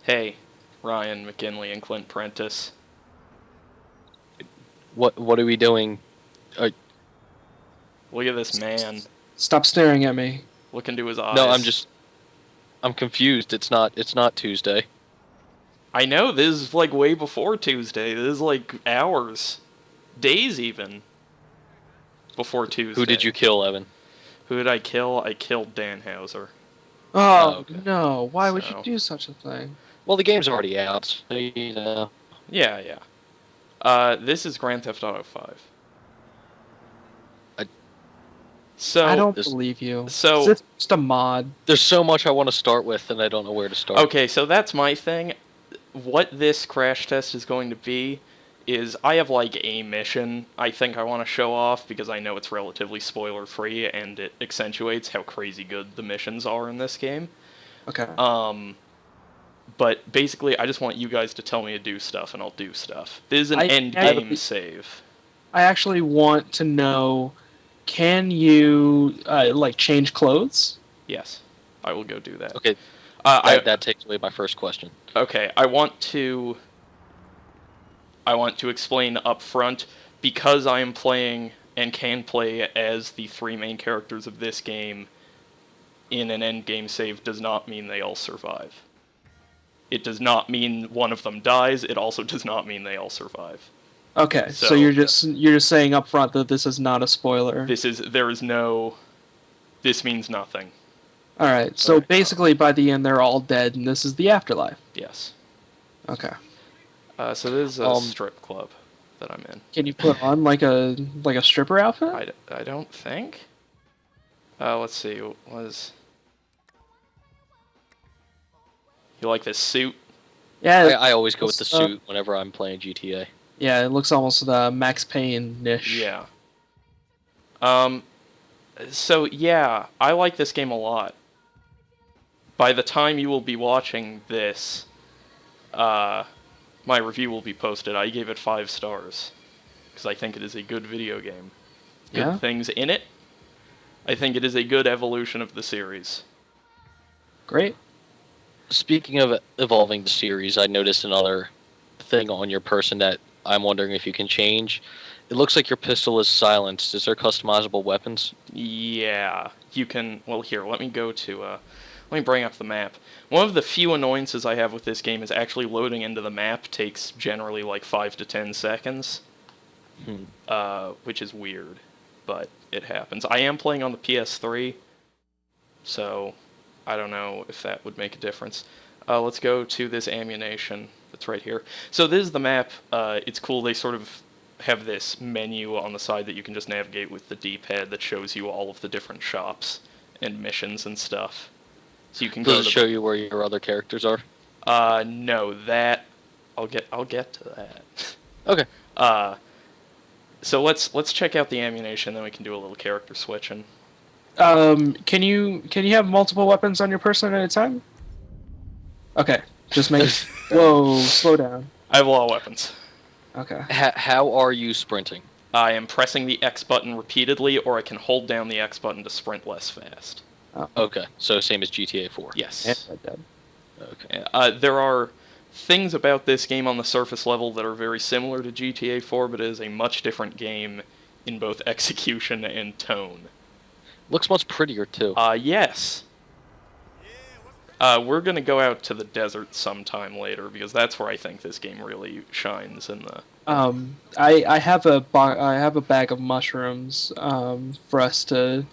Hey, Ryan McKinley and Clint Prentice. What are we doing? Look at this man. Stop staring at me. Look into his eyes. No, I'm confused. It's not Tuesday. I know, this is like way before Tuesday. This is like hours. Days even. Before Tuesday. Who did you kill, Evan? Who did I kill? I killed Dan Hauser. Oh, okay. no. Why would you So- do such a thing? Well, the game's already out, so you know. Yeah. This is Grand Theft Auto 5. I don't this- believe you. so- Is this just a mod? There's so much I want to start with, and I don't know where to start. Okay, so that's my thing. What this crash test is going to be is I have like a mission I think I want to show off because I know it's relatively spoiler free and it accentuates how crazy good the missions are in this game. Okay. But basically I just want you guys to tell me to do stuff and I'll do stuff. This is an I- end I- game save. I actually want to know, can you, change clothes? Yes. I will go do that. Okay, that takes away my first question. Okay, I want to explain up front, because I am playing and can play as the three main characters of this game in an endgame save does not mean they all survive. It does not mean one of them dies, it also does not mean they all survive. Okay, So- so you're just saying up front that this is not a spoiler. This means nothing. All right. So Alright. basically, by the end, they're all dead, and this is the afterlife. Yes. Okay. So this is a strip club that I'm in. Can you put on like a stripper outfit? I don't think. Let's see. You like this suit? Yeah. I always go with the Let's, suit whenever I'm playing GTA. Yeah. It looks almost Max Payne-ish. Yeah. So yeah, I like this game a lot. By the time you will be watching this, my review will be posted. I gave it 5 stars because I think it is a good video game. Good Yeah? things in it. I think it is a good evolution of the series. Great. Speaking of evolving the series, I noticed another thing on your person that I'm wondering if you can change. It looks like your pistol is silenced. Is there customizable weapons? Yeah, you can. Well, here, let me go to. Let me bring up the map. One of the few annoyances I have with this game is actually loading into the map takes generally like 5 to 10 seconds. Which is weird, but it happens. I am playing on the PS3, so I don't know if that would make a difference. Let's go to this ammunition that's right here. So this is the map. It's cool. They sort of have this menu on the side that you can just navigate with the D-pad that shows you all of the different shops and missions and stuff. So you can go Does it show you where your other characters are? No, that I'll get to that. Okay. So let's check out the ammunition, then we can do a little character switching. Can you have multiple weapons on your person at a time? Okay. Just make. Whoa. Slow down. I have a lot of weapons. Okay. How are you sprinting? I am pressing the X button repeatedly, or I can hold down the X button to sprint less fast. Okay, so same as GTA 4. Yes. Dead. Okay. There are things about this game on the surface level that are very similar to GTA 4, but it is a much different game in both execution and tone. Looks much prettier too. Yes. We're gonna go out to the desert sometime later because that's where I think this game really shines in the. I have a bag of mushrooms for us to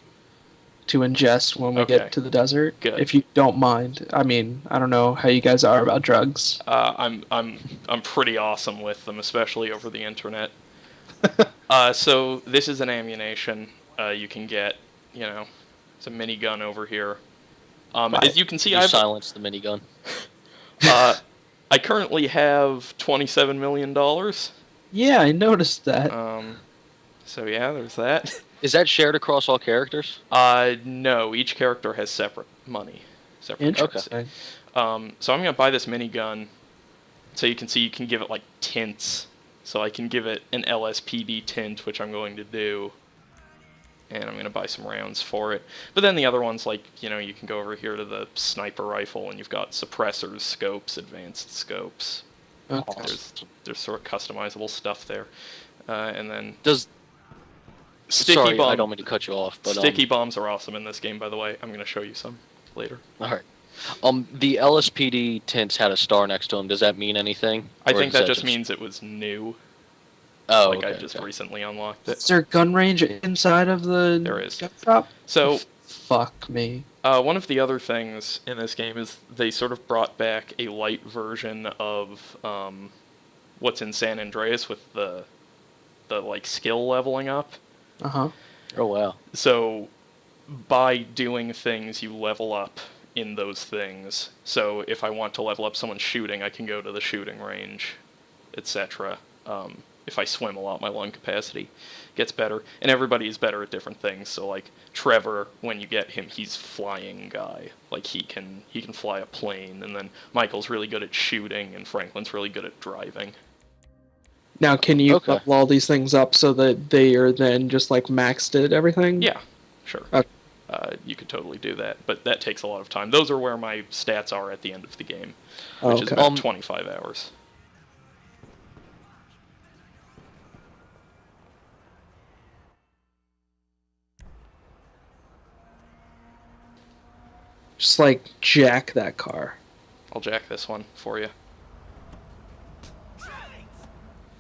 ingest when we Okay. get to the desert. Good. If you don't mind. I mean, I don't know how you guys are about drugs. I'm pretty awesome with them, especially over the internet. So this is an ammunition you can get. You know, it's a minigun over here. As you can see, You I've silenced the minigun. I currently have $27 million. Yeah, I noticed that. So yeah, there's that. Is that shared across all characters? No, each character has separate money, separate currency. Interesting. So I'm gonna buy this minigun, so you can see you can give it like tints. So I can give it an LSPD tint, which I'm going to do. and I'm going to buy some rounds for it. But then the other ones, like, you can go over here to the sniper rifle, and you've got suppressors, scopes, advanced scopes. Okay. There's sort of customizable stuff there. And then Sorry, sticky bomb. I don't mean to cut you off, but sticky bombs are awesome in this game, by the way. I'm going to show you some later. All right. The LSPD tints had a star next to them. Does that mean anything? I think that just means it was new. Oh, like, okay, I just recently unlocked it. Is there a gun range inside of the There is. gun shop? So, fuck me. one of the other things in this game is they sort of brought back a light version of what's in San Andreas with the like skill leveling up. Uh-huh. Oh, wow. So by doing things, you level up in those things. So if I want to level up someone shooting, I can go to the shooting range, etc. If I swim a lot, my lung capacity gets better, and everybody is better at different things. So like Trevor, when you get him, he's flying guy. Like he can fly a plane, and then Michael's really good at shooting, and Franklin's really good at driving. Now, can you level all these things up so that they are then just like maxed at everything? Yeah, sure. Okay. You could totally do that, but that takes a lot of time. Those are where my stats are at the end of the game, which is about 25 hours. Just like jack that car. I'll jack this one for you.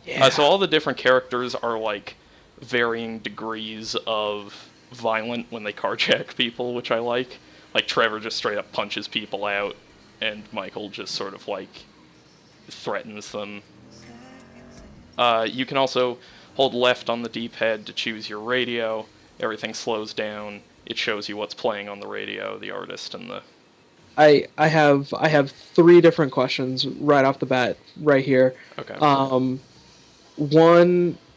Yeah. So all the different characters are like varying degrees of violent when they carjack people, which I like. Like Trevor just straight up punches people out, and Michael just sort of like threatens them. You can also hold left on the D-pad to choose your radio. Everything slows down. It shows you what's playing on the radio, the artist, and the... I have 3 different questions right off the bat, right here. Okay.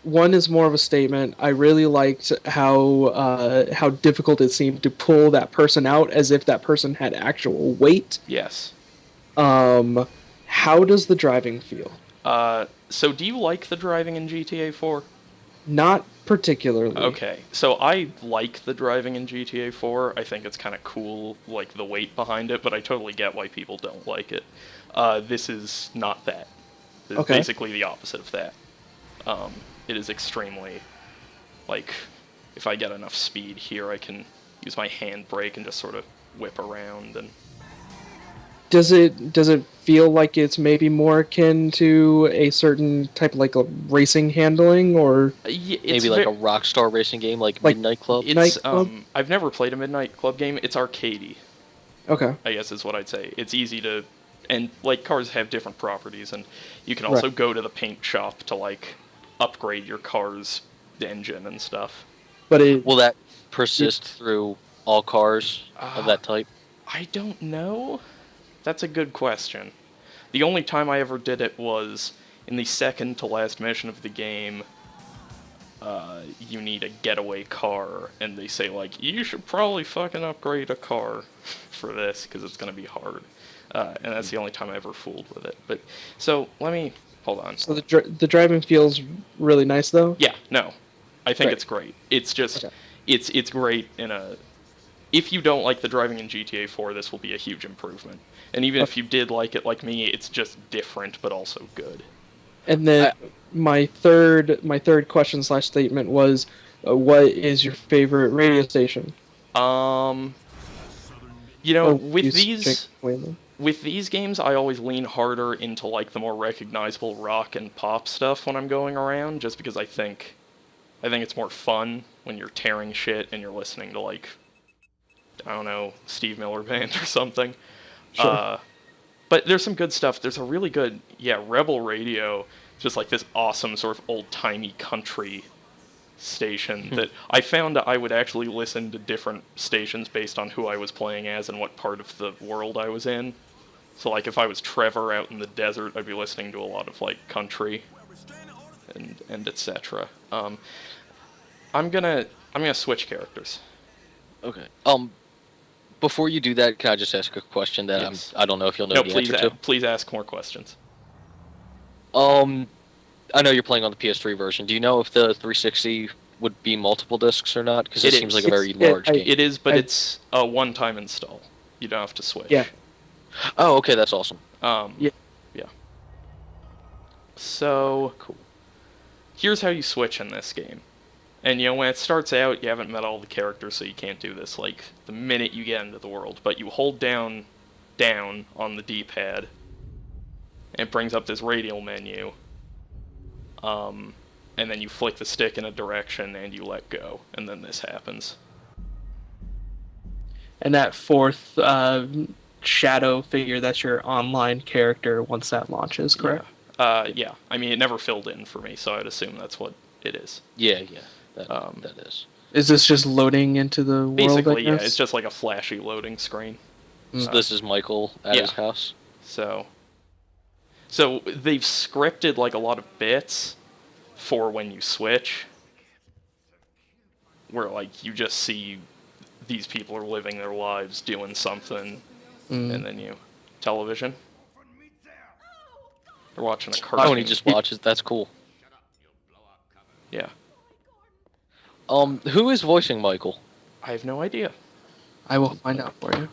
One is more of a statement. I really liked how difficult it seemed to pull that person out as if that person had actual weight. Yes. How does the driving feel? So do you like the driving in GTA 4? Not particularly. Okay, so I like the driving in GTA 4. I think it's kind of cool, like the weight behind it, but I totally get why people don't like it. This is not that. It's basically the opposite of that. It is extremely, like, if I get enough speed here, I can use my handbrake and just sort of whip around. And does it feel like it's maybe more akin to a certain type of like a racing handling, or maybe like a Rockstar racing game, like Midnight Club? I've never played a Midnight Club game. It's arcadey. Okay. I guess is what I'd say. It's easy to, and like cars have different properties, and you can also go to the paint shop to like upgrade your car's engine and stuff. But will that persist through all cars of that type? I don't know. That's a good question. The only time I ever did it was in the second to last mission of the game. You need a getaway car, and they say like, you should probably fucking upgrade a car for this because it's gonna be hard. And that's the only time I ever fooled with it. But so let me hold on. So the driving feels really nice though. Yeah, no, I think it's great. It's just it's great in a. If you don't like the driving in GTA 4, this will be a huge improvement. And even if you did like it like me, it's just different but also good. And then my third question / statement was, what is your favorite radio station? With these games, I always lean harder into like the more recognizable rock and pop stuff when I'm going around, just because I think it's more fun when you're tearing shit and you're listening to like, I don't know, Steve Miller Band or something. Sure. But there's some good stuff. There's a really good, Rebel Radio, just like this awesome sort of old-timey country station that I found I would actually listen to different stations based on who I was playing as and what part of the world I was in. So like if I was Trevor out in the desert, I'd be listening to a lot of like country and etc. I'm gonna switch characters. Okay. Before you do that, can I just ask a question that I don't know if you'll know the answer to? Please ask more questions. I know you're playing on the PS3 version. Do you know if the 360 would be multiple discs or not? Because It it seems is. like a very large game. It is, but it's a one-time install. You don't have to switch. Yeah. Oh, okay, that's awesome. Yeah. Yeah. So, Cool. here's how you switch in this game. And, you know, when it starts out, you haven't met all the characters, so you can't do this, like, the minute you get into the world. But you hold down on the D-pad, and it brings up this radial menu. And then you flick the stick in a direction, and you let go, and then this happens. And that fourth shadow figure, that's your online character once that launches, correct? Yeah. I mean, it never filled in for me, so I'd assume that's what it is. Yeah, that is. Is this just loading into the world? Basically, I yeah, guess? it's just like a flashy loading screen. So this is Michael at his house? So they've scripted like a lot of bits for when you switch, where like you just see these people are living their lives doing something, and then you television. They're watching a cartoon. Oh, and he just watches. That's cool. Yeah. Who is voicing Michael? I have no idea. I will find out for you.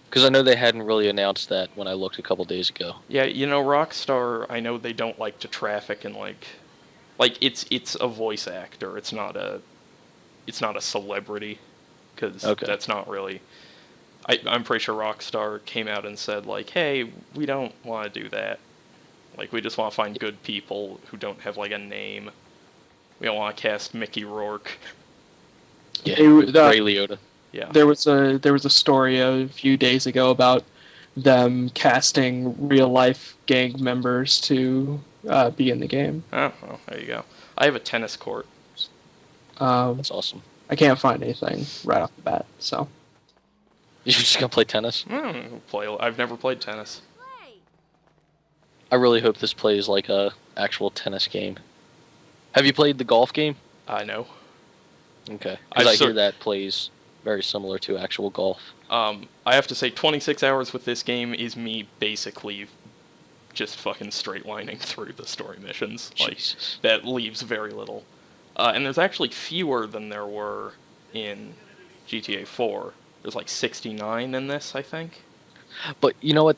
Because I know they hadn't really announced that when I looked a couple days ago. Yeah, you know, Rockstar, I know they don't like to traffic in like it's a voice actor. It's not a celebrity, because that's not really. I'm pretty sure Rockstar came out and said like, hey, we don't want to do that. Like, we just want to find good people who don't have like a name. We don't want to cast Mickey Rourke. Yeah, Ray Liotta. Yeah. There was a story a few days ago about them casting real life gang members to be in the game. Oh, well, there you go. I have a tennis court. That's awesome. I can't find anything right off the bat, so. You're just gonna play tennis? I've never played tennis. I really hope this plays like a actual tennis game. Have you played the golf game? No. Okay. Because I hear that plays very similar to actual golf. I have to say, 26 hours with this game is me basically just fucking straight lining through the story missions. Jesus. Like, that leaves very little. And there's actually fewer than there were in GTA 4. There's like 69 in this, I think. But you know what?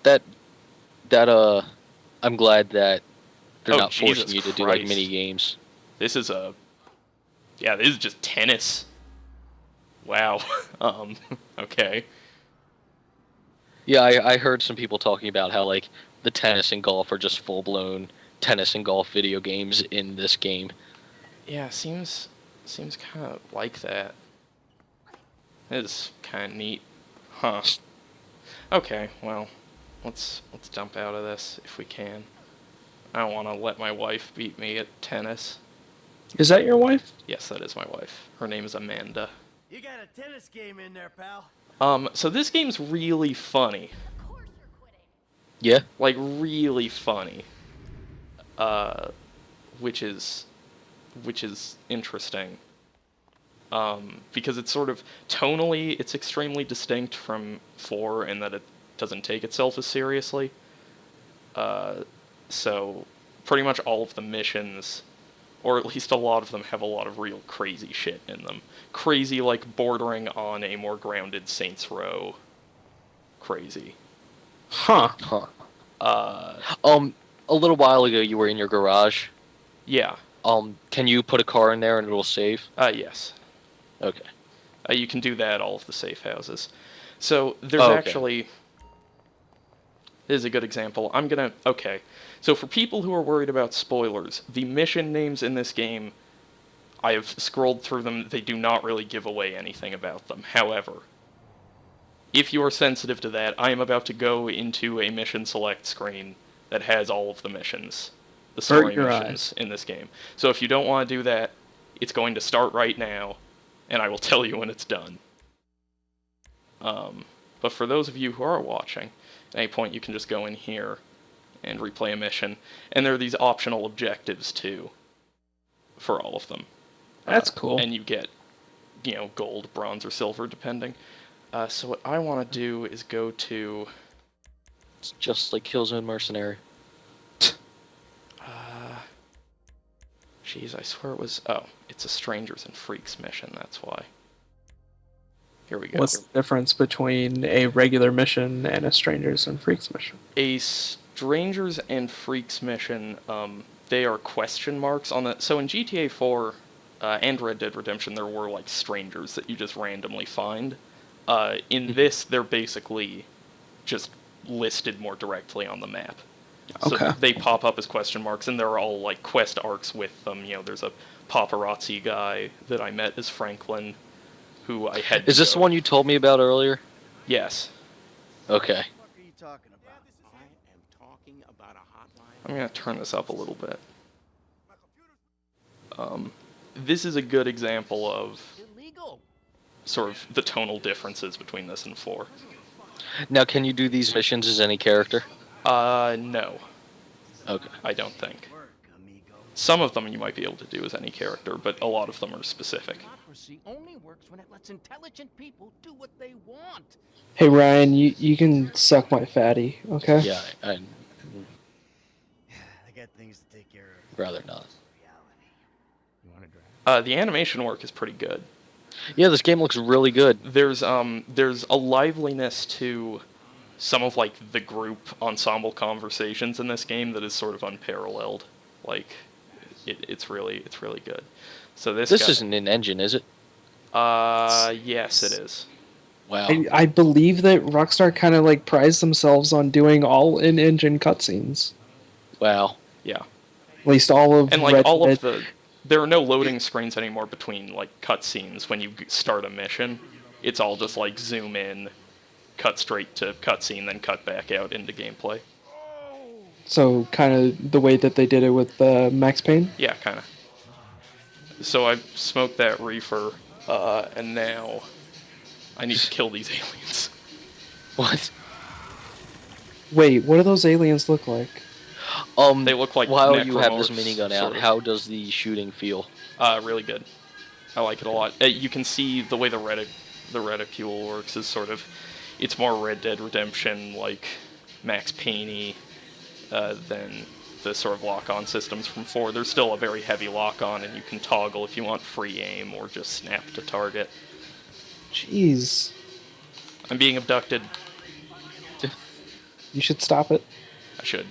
I'm glad that they're not forcing you to do like mini games. This is this is just tennis. Wow. Okay. Yeah, I heard some people talking about how like the tennis and golf are just full blown tennis and golf video games in this game. Yeah, seems kind of like that. It is kind of neat. Huh. Okay, well, let's dump out of this if we can. I don't want to let my wife beat me at tennis. Is that your wife? Yes, that is my wife. Her name is Amanda. You got a tennis game in there, pal. So this game's really funny. Of course you're quitting. Yeah. Like, really funny. Which is interesting. Because it's sort of, tonally, it's extremely distinct from 4 in that it doesn't take itself as seriously. So, pretty much all of the missions, or at least a lot of them, have a lot of real crazy shit in them. Crazy, like, bordering on a more grounded Saints Row crazy. Huh. A little while ago you were in your garage. Yeah. Can you put a car in there and it'll save? Yes. Okay. You can do that at all of the safe houses. So, there's actually... This is a good example. Okay. So for people who are worried about spoilers, the mission names in this game, I have scrolled through them, they do not really give away anything about them. However, if you are sensitive to that, I am about to go into a mission select screen that has all of the missions. The story missions in this game. So if you don't want to do that, it's going to start right now, and I will tell you when it's done. But for those of you who are watching, at any point you can just go in here and replay a mission. And there are these optional objectives, too, for all of them. That's cool. And you get, gold, bronze, or silver, depending. So what I want to do is go to... It's just like Killzone Mercenary. Jeez, I swear it was... Oh, it's a Strangers and Freaks mission, that's why. Here we go. What's the difference between a regular mission and a Strangers and Freaks mission? A Strangers and Freaks mission, they are question marks on the... So in GTA 4 and Red Dead Redemption, there were, like, strangers that you just randomly find. In this, they're basically just listed more directly on the map. So Okay. they pop up as question marks, and they're all, like, quest arcs with them. You know, there's a paparazzi guy that I met as Franklin, who I had... Is this the one you told me about earlier? Yes. Okay. What are you talking about? I am talking about a hotline. I'm going to turn this up a little bit. This is a good example of Illegal. sort of the tonal differences between this and 4. Now, can you do these missions as any character? No, Okay. I don't think. Work, amigo. Some of them you might be able to do as any character, but a lot of them are specific. Democracy only works when it lets intelligent people do what they want. Hey Ryan, you can suck my fatty, okay? Yeah, I'd I got things to take care of. rather not. Reality. You want to drive? The animation work is pretty good. Yeah, this game looks really good. There's a liveliness to some of, like, the group ensemble conversations in this game that is sort of unparalleled. Like, it's really good. So this guy, isn't in engine, is it? yes, it is. Wow. I believe that Rockstar kind of like prides themselves on doing all in-engine cutscenes. Wow. Yeah. At least all of And, like, Red all Dead. of the... There are no loading screens anymore between, like, cutscenes when you start a mission. It's all just, like, zoom in, cut straight to cutscene, then cut back out into gameplay. So kind of the way that they did it with Max Payne. Yeah, kind of. So I smoked that reefer, and now I need to kill these aliens. What? Wait, what do those aliens look like? They look like while you have this necromorphs, minigun out, sort of. how does the shooting feel? Really good. I like it a lot. You can see the way the reticule works is sort of... It's more Red Dead Redemption, like Max Payne-y, than the sort of lock-on systems from 4. There's still a very heavy lock-on, and you can toggle if you want free aim or just snap to target. Jeez, I'm being abducted. you should stop it. I should.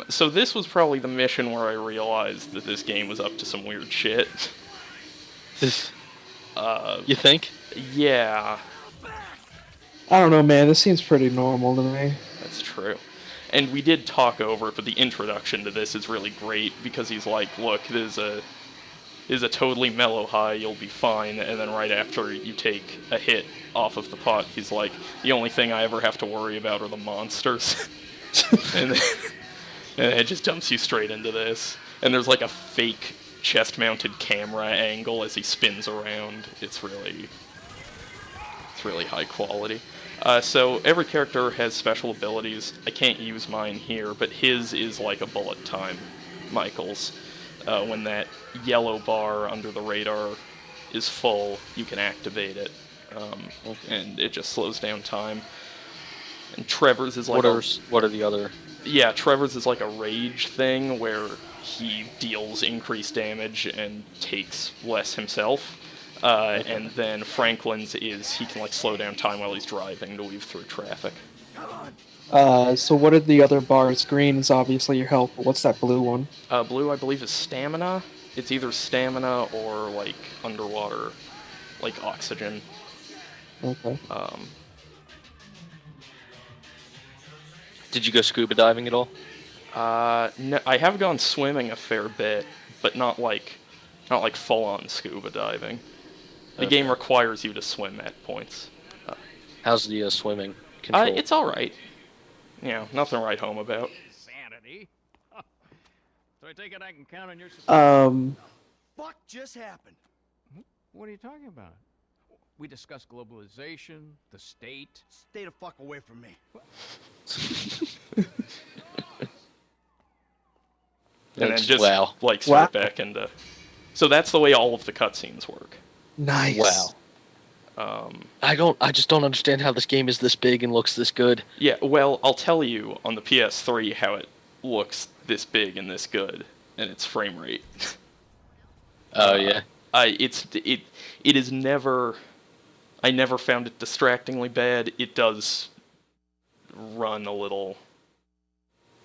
So this was probably the mission where I realized that this game was up to some weird shit. You think? Yeah, I don't know, man. This seems pretty normal to me. that's true. And we did talk over it, but the introduction to this is really great because he's like, look, this is a totally mellow high, you'll be fine. And then right after you take a hit off of the pot, he's like, the only thing I ever have to worry about are the monsters. and it just dumps you straight into this. And there's like a fake chest-mounted camera angle as he spins around. It's really high quality. So every character has special abilities. I can't use mine here, but his is like a bullet time, Michael's. When that yellow bar under the radar is full, you can activate it, and it just slows down time. And Trevor's is like What are the other? Yeah, Trevor's is like a rage thing where he deals increased damage and takes less himself. And then Franklin's is he can like slow down time while he's driving to weave through traffic. So what are the other bars? Green is obviously your health, but what's that blue one? Blue, I believe, is stamina. It's either stamina or like underwater, like oxygen. Okay. Did you go scuba diving at all? No, I have gone swimming a fair bit, but not like full-on scuba diving. The game requires you to swim at points. How's the swimming control? It's all right. You know, nothing to write home about. Insanity. So I take it I can count on your support. Fuck just happened. What are you talking about? We discussed globalization, the state. Stay the fuck away from me. And then just wow. like start back into. So that's the way all of the cutscenes work. Nice. Wow. I just don't understand how this game is this big and looks this good. Yeah, well, I'll tell you on the PS3 how looks this big and this good, and its frame rate. Oh yeah. It is never. I never found it distractingly bad. It does run a little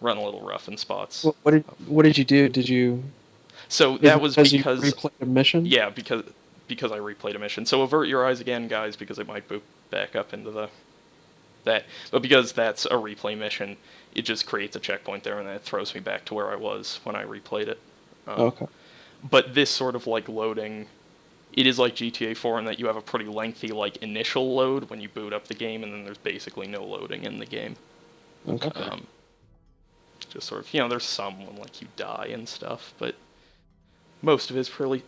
rough in spots. What did you do? Did you? So that was because because you replayed a mission. yeah, because I replayed a mission. So avert your eyes again, guys, because it might boot back up into that. But because that's a replay mission, it just creates a checkpoint there, and then it throws me back to where I was when I replayed it. Okay. But this sort of like loading, it is like GTA 4 in that you have a pretty lengthy like initial load when you boot up the game, and then there's basically no loading in the game. Okay. Just sort of, there's some when like you die and stuff, but most of it's pretty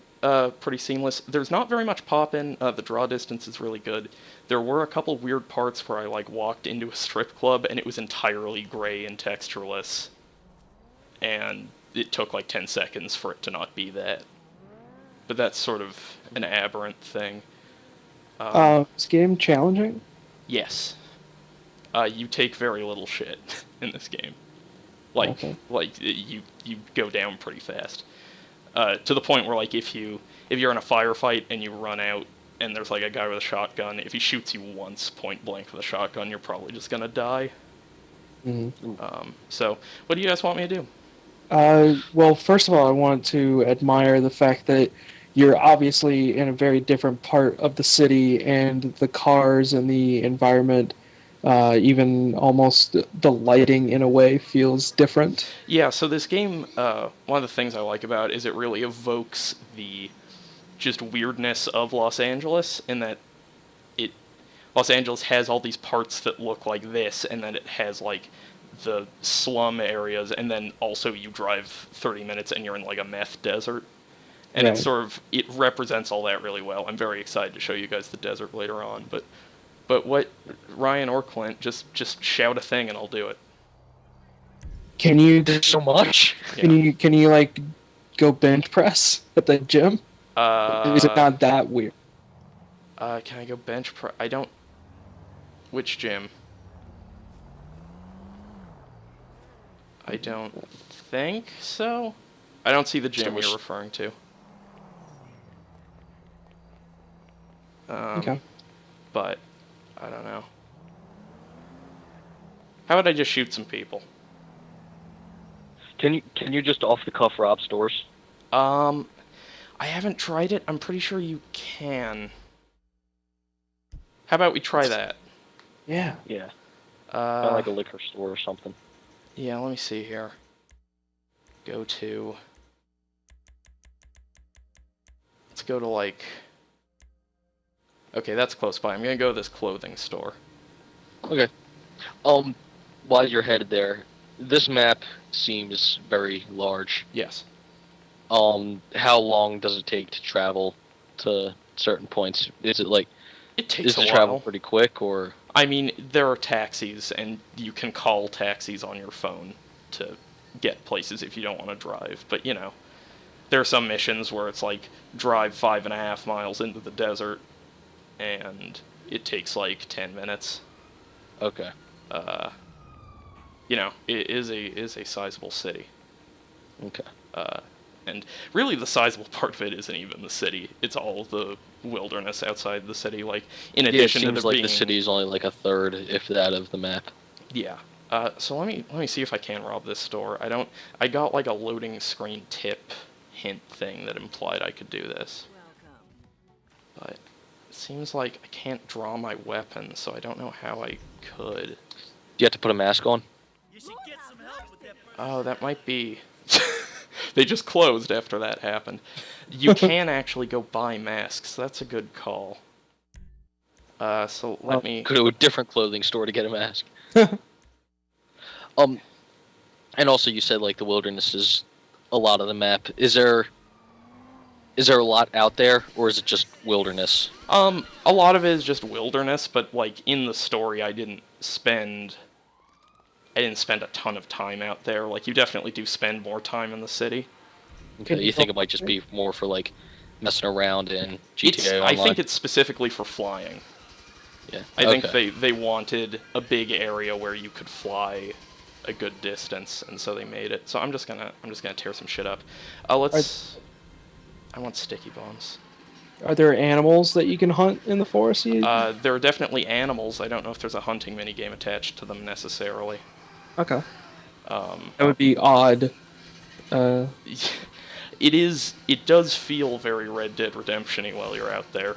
seamless. There's not very much pop-in. The draw distance is really good. There were a couple weird parts where I like walked into a strip club and it was entirely gray and textureless, and it took like 10 seconds for it to not be that. But that's sort of an aberrant thing. Is this game challenging? Yes. You take very little shit in this game. Like you go down pretty fast. To the point where like if you're in a firefight and you run out and there's like a guy with a shotgun, if he shoots you once point blank with a shotgun, you're probably just gonna die. Mm-hmm. So what do you guys want me to do? Well, first of all, I want to admire the fact that you're obviously in a very different part of the city, and the cars and the environment, even almost the lighting in a way, feels different. Yeah, so this game, one of the things I like about it is it really evokes the just weirdness of Los Angeles, in that Los Angeles has all these parts that look like this, and then it has like the slum areas, and then also you drive 30 minutes and you're in like a meth desert. And Right. it's sort of, it represents all that really well. I'm very excited to show you guys the desert later on, but what, Ryan or Clint, just shout a thing and I'll do it. Can you There's so much. can you like go bench press at the gym? Is it not that weird? Can I go bench press? I don't. Which gym? I don't think so. I don't see the gym you're referring to. Okay. But I don't know. How would I just shoot some people? Can you just off the cuff rob stores? I haven't tried it. I'm pretty sure you can. How about we try that? Yeah. Yeah. Like a liquor store or something. Yeah, let me see here. Go to... Let's go to, like... Okay, that's close by. I'm gonna go to this clothing store. Okay. While you're headed there, this map seems very large. Yes. How long does it take to travel to certain points? Is it like... It takes a the while. travel pretty quick, or... I mean, there are taxis, and you can call taxis on your phone to get places if you don't want to drive. But, there are some missions where it's like, drive 5.5 miles into the desert, and it takes like 10 minutes. Okay. It is a sizable city. Okay. And really the sizable part of it isn't even the city. It's all the wilderness outside the city. Like, in addition it to seems there like being... the city is only like a third, if that, of the map. Yeah. So let me see if I can rob this store. I got like a loading screen tip hint thing that implied I could do this. But it seems like I can't draw my weapon, so I don't know how I could. Do you have to put a mask on? You should get some help with that. Oh, that might be... They just closed after that happened. You can actually go buy masks. That's a good call. So let me... Go to a different clothing store to get a mask. And also you said like the wilderness is a lot of the map. Is there a lot out there, or is it just wilderness? A lot of it is just wilderness, but like in the story I didn't spend a ton of time out there. Like, you definitely do spend more time in the city. Okay, you think it might just be more for like messing around in GTA Online? I think it's specifically for flying. Yeah. I think they wanted a big area where you could fly a good distance, and so they made it. So I'm just gonna tear some shit up. Let's. I want sticky bombs. Are there animals that you can hunt in the forest? There are definitely animals. I don't know if there's a hunting minigame attached to them necessarily. Okay. That would be odd. It is. It does feel very Red Dead Redemption-y while you're out there.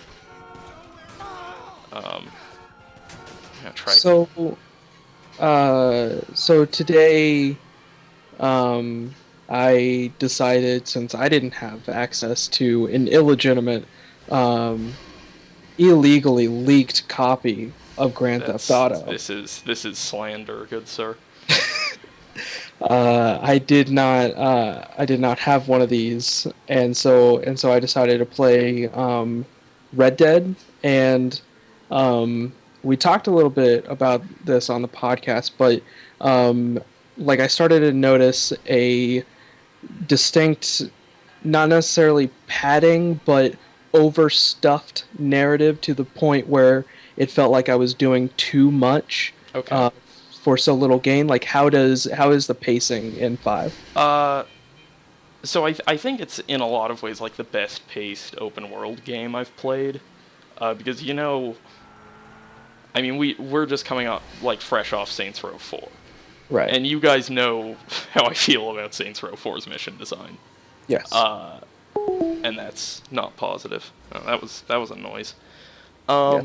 I'm gonna try. So today, I decided, since I didn't have access to an illegitimate, illegally leaked copy of Grand Theft Auto. This is slander, good sir. I did not have one of these, and so I decided to play Red Dead, and we talked a little bit about this on the podcast, but like I started to notice a distinct, not necessarily padding, but overstuffed narrative to the point where it felt like I was doing too much. Okay. For so little gain. Like, how is the pacing in 5? So I think it's in a lot of ways like the best paced open world game I've played, because I mean we're just coming up like fresh off Saints Row 4, Right. and you guys know how I feel about Saints Row 4's mission design. Yes. And that's not positive. That was a noise. Yeah.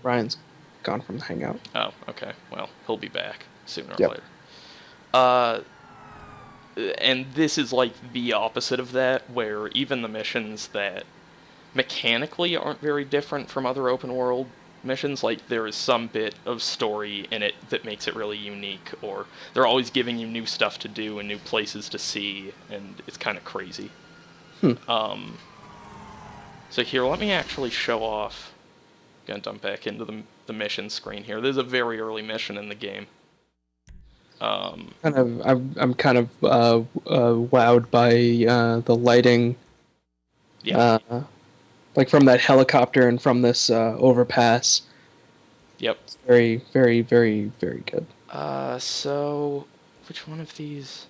Ryan's gone from the hangout. Oh, okay. Well, he'll be back sooner or Yep. later. And this is like the opposite of that, where even the missions that mechanically aren't very different from other open world missions, like there is some bit of story in it that makes it really unique, or they're always giving you new stuff to do and new places to see, and it's kind of crazy. So here, let me actually show off. Gonna dump back into the mission screen here. This is a very early mission in the game. I'm kind of wowed by the lighting. Yeah. Like from that helicopter and from this overpass. Yep. It's very, very, very, very good. So which one of these?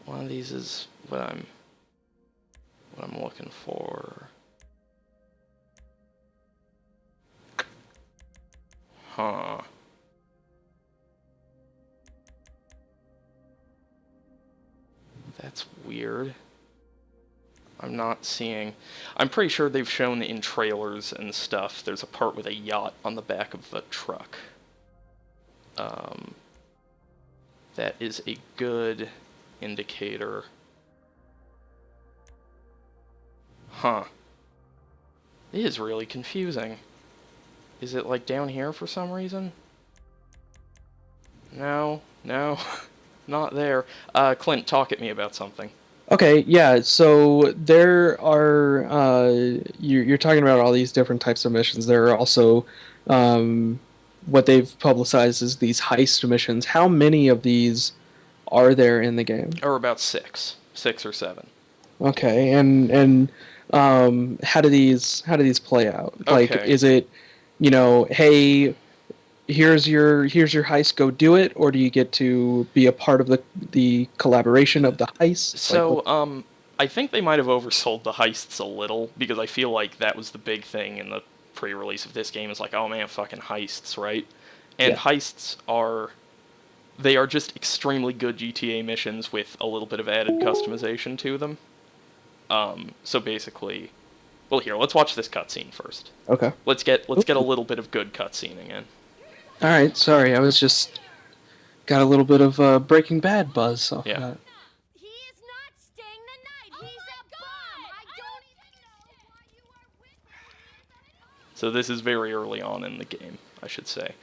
One of these is what I'm looking for. Huh. That's weird. I'm not seeing... I'm pretty sure they've shown in trailers and stuff, there's a part with a yacht on the back of the truck. That is a good indicator. Huh. It is really confusing. Is it like down here for some reason? No, not there. Clint, talk at me about something. Okay, yeah, so there are, you're talking about all these different types of missions. There are also, what they've publicized as these heist missions. How many of these are there in the game? Or about 6 or 7. Okay, and how do these play out? Like, Okay. is it, hey, here's your heist, go do it, or do you get to be a part of the collaboration of the heist? So, I think they might have oversold the heists a little, because I feel like that was the big thing in the pre-release of this game, is like, oh man, fucking heists, right? And Yeah. heists are just extremely good GTA missions with a little bit of added customization to them. So basically, well, here, let's watch this cutscene first. Okay. Let's get a little bit of good cutscening in. All right. Sorry, I was just got a little bit of Breaking Bad buzz off Yeah. that. He is not staying the night. He's a bum. I don't even know why you are with me. So this is very early on in the game, I should say.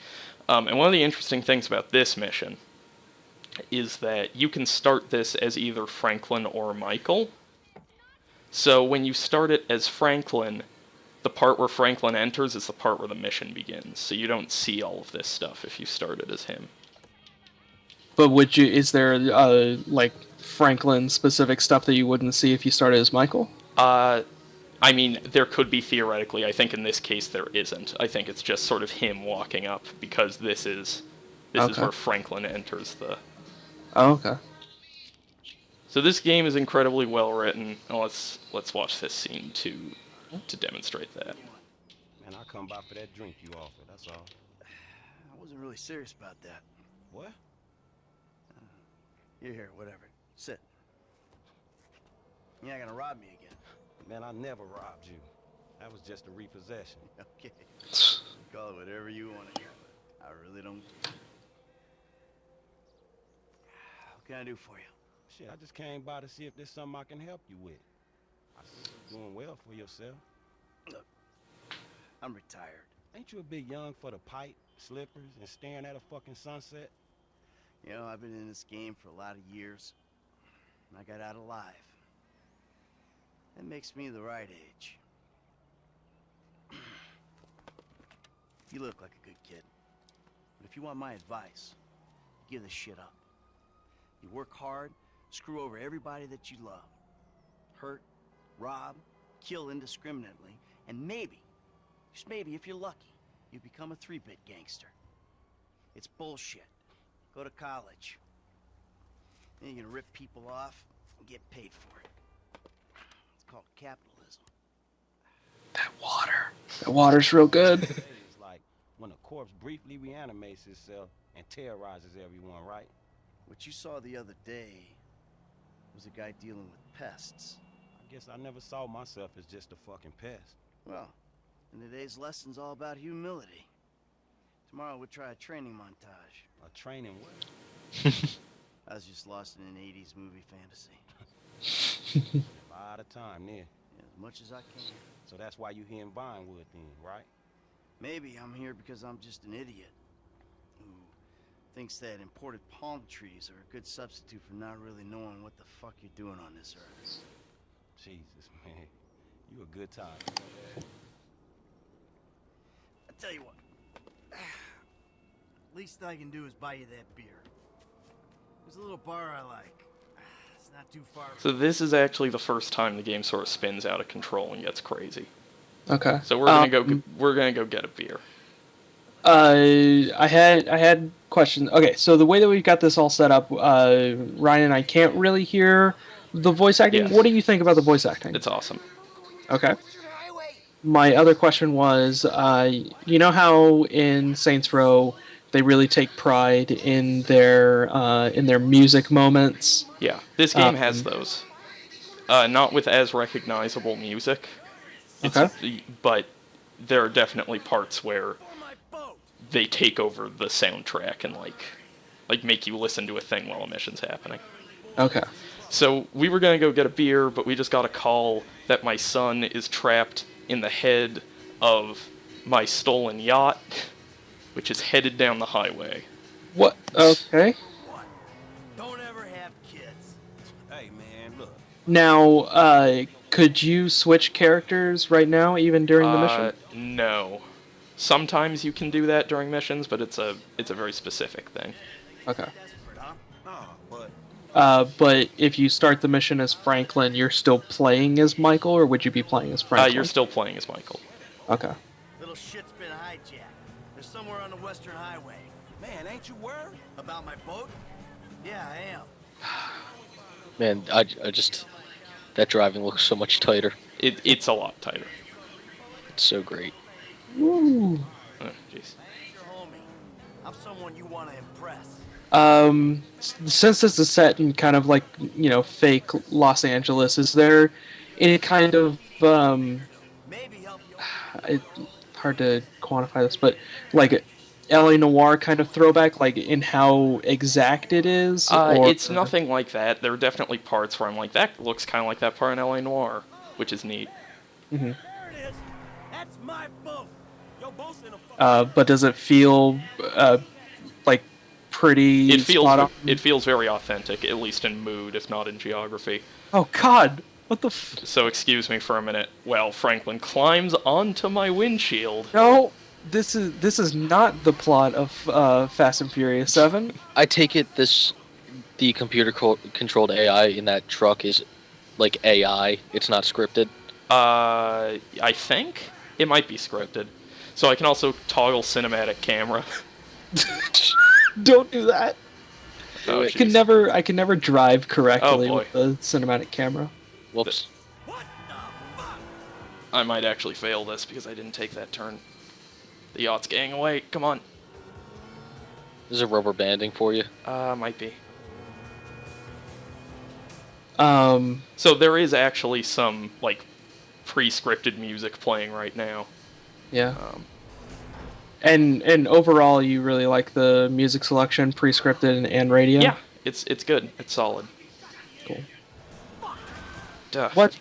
And one of the interesting things about this mission is that you can start this as either Franklin or Michael. So when you start it as Franklin, the part where Franklin enters is the part where the mission begins. So you don't see all of this stuff if you start it as him. But is there like Franklin specific stuff that you wouldn't see if you started as Michael? I mean, there could be theoretically. I think in this case there isn't. I think it's just sort of him walking up, because this is Okay. where Franklin enters Oh, okay. So this game is incredibly well written. And let's watch this scene to demonstrate that. Man, I come by for that drink you offered, that's all. I wasn't really serious about that. What? Here, whatever. Sit. You're not gonna rob me again. Man, I never robbed you. That was just a repossession. Okay. Call it whatever you want to call it. I really don't. What can I do for you? Shit, I just came by to see if there's something I can help you with. I see you doing well for yourself. Look, I'm retired. Ain't you a bit young for the pipe, slippers, and staring at a fucking sunset? You know, I've been in this game for a lot of years. And I got out alive. That makes me the right age. You look like a good kid. But if you want my advice, give this shit up. You work hard, screw over everybody that you love. Hurt, rob, kill indiscriminately, and maybe, just maybe if you're lucky, you become a 3-bit gangster. It's bullshit. Go to college. Then you're gonna rip people off and get paid for it. It's called capitalism. That water's real good. It's like when a corpse briefly reanimates itself and terrorizes everyone, right? What you saw the other day was a guy dealing with pests. I guess I never saw myself as just a fucking pest. Well, and today's lesson's all about humility. Tomorrow we'll try a training montage. A training what? I was just lost in an 80s movie fantasy. A lot of time there. Yeah, as much as I can. So that's why you here in Vinewood then, right? Maybe I'm here because I'm just an idiot who thinks that imported palm trees are a good substitute for not really knowing what the fuck you're doing on this earth. Jesus, man. You a good time. I tell you what. Least I can do is buy you that beer. There's a little bar I like. It's not too far. So this is actually the first time the game sort of spins out of control and gets crazy. Okay. So we're gonna go get a beer. I had questions. Okay, so the way that we've got this all set up, Ryan and I can't really hear the voice acting. Yes. What do you think about the voice acting? It's awesome. Okay. My other question was, you know how in Saints Row they really take pride in their music moments? Yeah, this game has those. Not with as recognizable music. Okay. But there are definitely parts where they take over the soundtrack and like make you listen to a thing while a mission's happening. Okay. So we were gonna go get a beer, but we just got a call that my son is trapped in the head of my stolen yacht, which is headed down the highway. What? Okay. Don't ever have kids. Hey, man, look. Now, could you switch characters right now, even during the mission? No. Sometimes you can do that during missions, but it's a very specific thing. Okay. Desperate, huh? Nah, but But if you start the mission as Franklin, you're still playing as Michael, or would you be playing as Franklin? You're still playing as Michael. Okay. Little shit's been hijacked. They're somewhere on the Western Highway. man, ain't you worried? About my boat? Yeah, I am. Man, I just that driving looks so much tighter. It's a lot tighter. It's so great. Woo. Oh, jeez. Your homie. I'm someone you want to impress. Since this is set in kind of like, fake Los Angeles, is there any kind of, Maybe help you. it's hard to quantify this, but like LA Noir kind of throwback, like in how exact it is? It's nothing like that. There are definitely parts where I'm like, that looks kind of like that part in LA Noir, which is neat. Mm-hmm. There it is. That's my boat. Your boat's in a But does it feel, like pretty It feels spot on? it feels very authentic, at least in mood, if not in geography. Oh God! What the So excuse me for a minute. Well, Franklin climbs onto my windshield. No, this is not the plot of Fast and Furious 7. I take it the computer controlled AI in that truck is like AI. It's not scripted. I think it might be scripted. So I can also toggle cinematic camera. Don't do that. Oh, I can never drive correctly with the cinematic camera. Whoops. I might actually fail this because I didn't take that turn. The yacht's getting away. Come on. Is there rubber banding for you? Might be. So there is actually some, like, pre-scripted music playing right now. Yeah. And overall, you really like the music selection, pre-scripted and radio? Yeah, it's good. It's solid. Cool. Duh. What?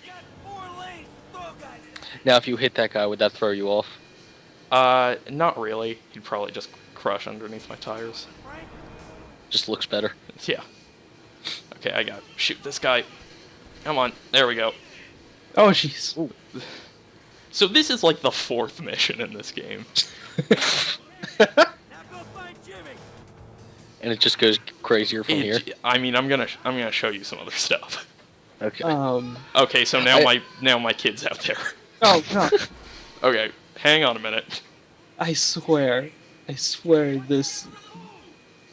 Now, if you hit that guy, would that throw you off? Not really. He'd probably just crush underneath my tires. Just looks better. Yeah. Okay, I got shoot this guy. Come on, there we go. Oh, jeez. So this is like the 4th mission in this game. And it just goes crazier from here. I mean, I'm gonna show you some other stuff. Okay. Okay, so now my kid's out there. Oh no. Okay, hang on a minute. I swear this.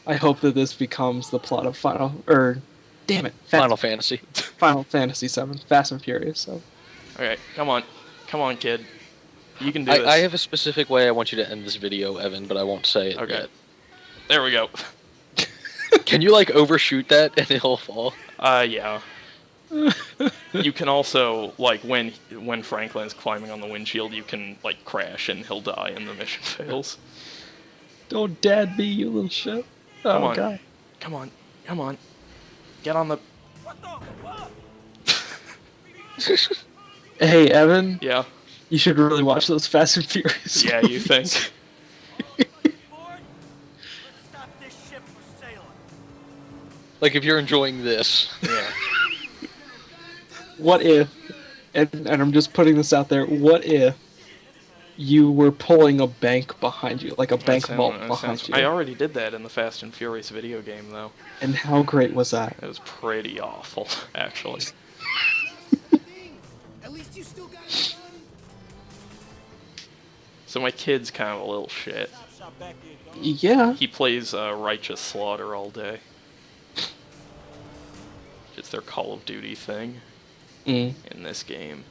I hope that this becomes the plot of damn it, Final Fantasy. Final Fantasy VII, Fast and Furious. So. Okay, come on, kid. You can do this. I have a specific way I want you to end this video, Evan, but I won't say it Okay. yet. There we go. Can you, like, overshoot that and it'll fall? Yeah. You can also, like, when Franklin's climbing on the windshield, you can, like, crash and he'll die and the mission fails. Don't dad me, you little shit. Oh, Come on. God. Come on. Get on the... Hey, Evan. Yeah. You should really watch those Fast and Furious. Yeah, you think? Like, if you're enjoying this. Yeah. What if, and I'm just putting this out there, what if you were pulling a bank behind you, like a bank vault behind you? I already did that in the Fast and Furious video game, though. And how great was that? It was pretty awful, actually. At least you still got fun. So my kid's kind of a little shit. Yeah. He plays Righteous Slaughter all day. It's their Call of Duty thing in this game.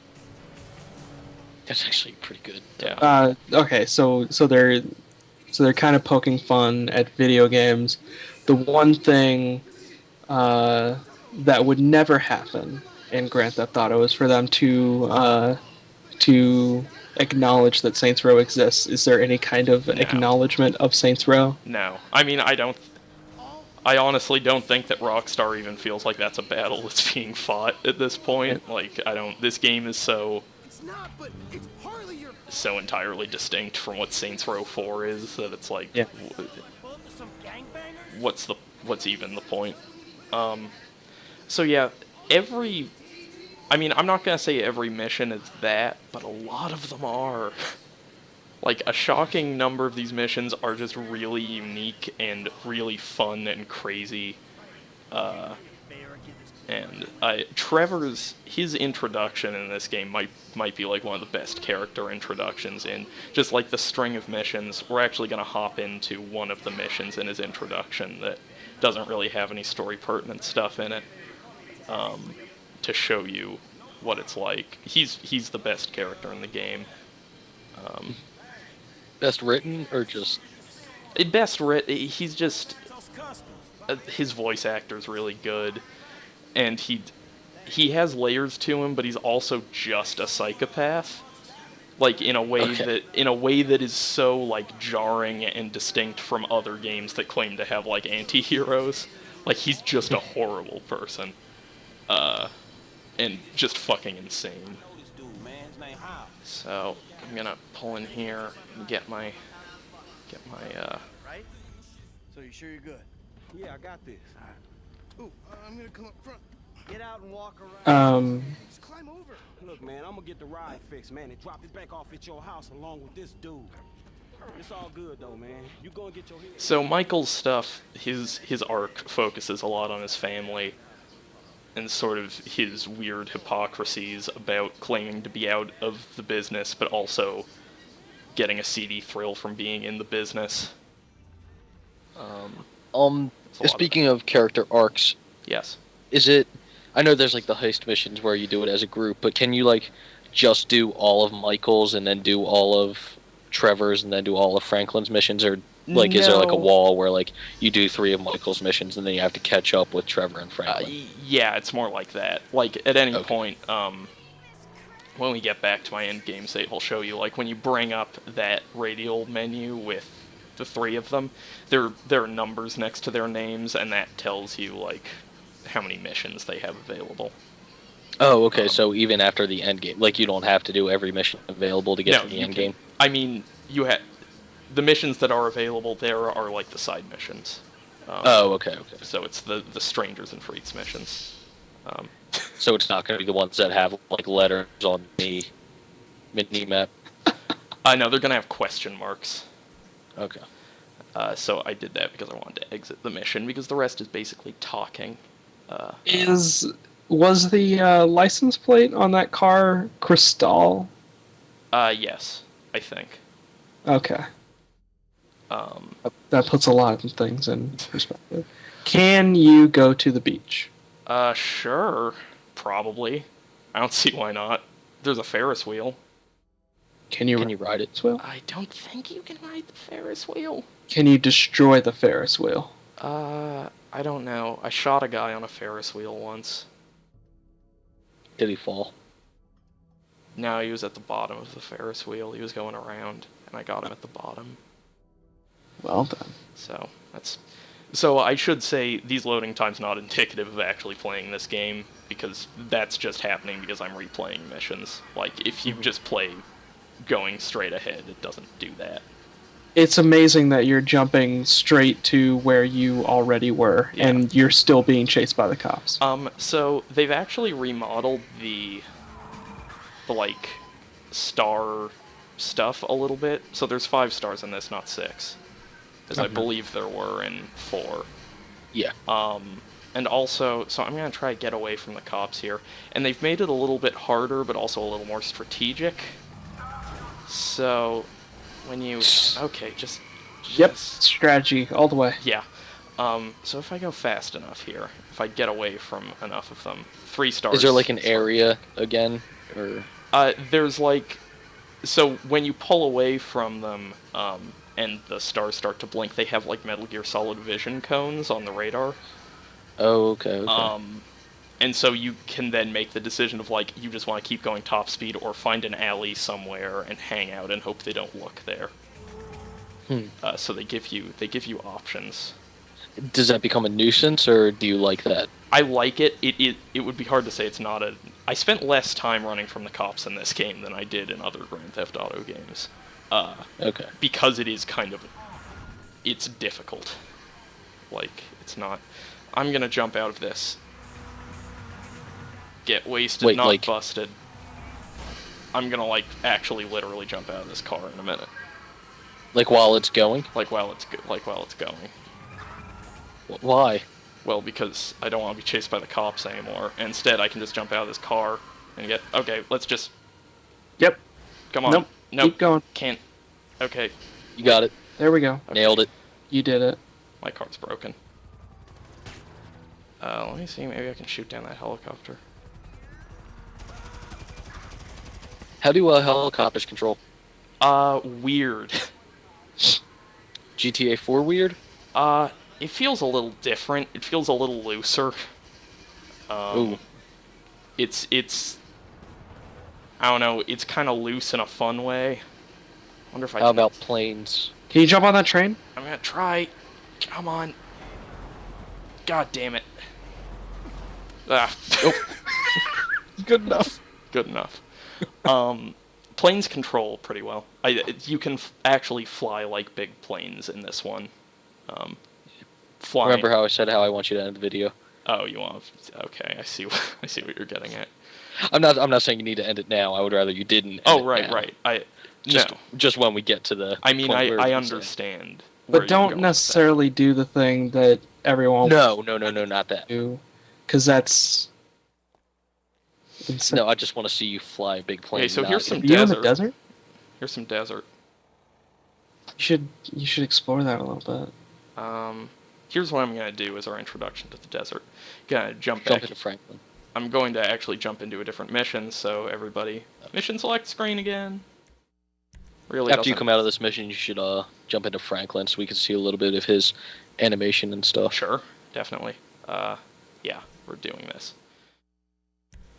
That's actually pretty good. Yeah. Okay, so they're kind of poking fun at video games. The one thing that would never happen in Grand Theft Auto is for them to acknowledge that Saints Row exists. Is there any kind of acknowledgement of Saints Row? No. I mean, I honestly don't think that Rockstar even feels like that's a battle that's being fought at this point. Like, this game is so entirely distinct from what Saints Row 4 is that it's like, what's even the point? So yeah, I mean, I'm not gonna say every mission is that, but a lot of them are. Like, a shocking number of these missions are just really unique and really fun and crazy. And his introduction in this game might be like one of the best character introductions in just like the string of missions. We're actually going to hop into one of the missions in his introduction that doesn't really have any story pertinent stuff in it, to show you what it's like. He's the best character in the game. Best written, or just... Best written, he's just... his voice actor's really good, and he has layers to him, but he's also just a psychopath. Like, in a way that is so, like, jarring and distinct from other games that claim to have, like, anti-heroes. Like, he's just a horrible person. And just fucking insane. So, I'm gonna pull in here and get my Right? So you sure you're good? Yeah, I got this. Ooh, I'm gonna come up front. Get out and walk around. Just climb over. Look, man, I'm gonna get the ride fixed, man, and drop it back off at your house along with this dude. It's all good though, man. You go and get your head. So Michael's stuff, his arc focuses a lot on his family and sort of his weird hypocrisies about claiming to be out of the business, but also getting a seedy thrill from being in the business. Speaking of character arcs, Yes. is it? I know there's like the heist missions where you do it as a group, but can you like just do all of Michael's and then do all of Trevor's and then do all of Franklin's missions, or like is there like a No. wall where like you do 3 of Michael's missions and then you have to catch up with Trevor and Franklin? Yeah, it's more like that. Like, at any Okay. point, when we get back to my end game state, I'll show you, like, when you bring up that radial menu with the 3 of them, there are numbers next to their names, and that tells you, like, how many missions they have available. Oh, okay. So even after the end game, like you don't have to do every mission available to get to the you end can- game. I mean, the missions that are available there are, like, the side missions. Oh, okay. So it's the Strangers and Freaks missions. So it's not going to be the ones that have like letters on the mini map. No, they're gonna have question marks. Okay. So I did that because I wanted to exit the mission, because the rest is basically talking. Was the license plate on that car Cristal? Yes, I think. Okay. That puts a lot of things in perspective. Can you go to the beach? Sure. Probably. I don't see why not. There's a Ferris wheel. Can you ride it? Ferris wheel? I don't think you can ride the Ferris wheel. Can you destroy the Ferris wheel? I don't know. I shot a guy on a Ferris wheel once. Did he fall? No, he was at the bottom of the Ferris wheel. He was going around, and I got him at the bottom. Well done. So I should say these loading times not indicative of actually playing this game, because that's just happening because I'm replaying missions. Like, if you just play going straight ahead, it doesn't do that. It's amazing that you're jumping straight to where you already were, Yeah. and you're still being chased by the cops. So they've actually remodeled the like star stuff a little bit. So there's 5 stars in this, not 6, as I believe there were in 4. Yeah. And also, so I'm gonna try to get away from the cops here, and they've made it a little bit harder, but also a little more strategic. So when you just Yep, strategy all the way. yeah. So if I go fast enough here, if I get away from enough of them, 3 stars. Is there like an area again, or? There's like, so when you pull away from them, and the stars start to blink, they have like Metal Gear Solid vision cones on the radar. Oh, okay. And so you can then make the decision of like, you just want to keep going top speed or find an alley somewhere and hang out and hope they don't look there. So they give you options. Does that become a nuisance, or do you like that? I like it. It would be hard to say it's not a... I spent less time running from the cops in this game than I did in other Grand Theft Auto games. Okay. Because it is kind of... It's difficult. Like, it's not... I'm gonna jump out of this. Get wasted, Wait, not like... busted. I'm gonna, like, actually literally jump out of this car in a minute. Like while it's going? Like while it's going. Why? Well, because I don't want to be chased by the cops anymore. Instead, I can just jump out of this car and get... Okay, let's just... Yep. Come on. Nope. Keep going. Can't. Okay, You got it. There we go. Nailed it. You did it. my car's broken. Let me see, maybe I can shoot down that helicopter. How do helicopters control? Weird. GTA 4 weird? It feels a little different. It feels a little looser. Ooh. It's I don't know, it's kind of loose in a fun way. Wonder if I How can... about planes? Can you jump on that train? I'm gonna try. Come on. God damn it. Ah. Nope. Good enough. Good enough. Planes control pretty well. You can actually fly like big planes in this one. Flying. Remember how I said how I want you to end the video? Oh, you want? Okay, I see. I see what you're getting at. I'm not saying you need to end it now. I would rather you didn't. Oh, right. Just when we get to the. I mean, point where I it's understand. where But you're don't going necessarily do the thing that everyone No, not that. do, because that's insane. No, I just want to see you fly a big plane. Okay, so not- here's some Are you in the desert. desert? Here's some desert. You should explore that a little bit. here's what I'm going to do as our introduction to the desert. Gonna jump Jump back. into Franklin. I'm going to actually jump into a different mission, so everybody... Mission select screen again. Really After you doesn't- come out of this mission, you should jump into Franklin so we can see a little bit of his animation and stuff. Sure, definitely. Yeah, we're doing this.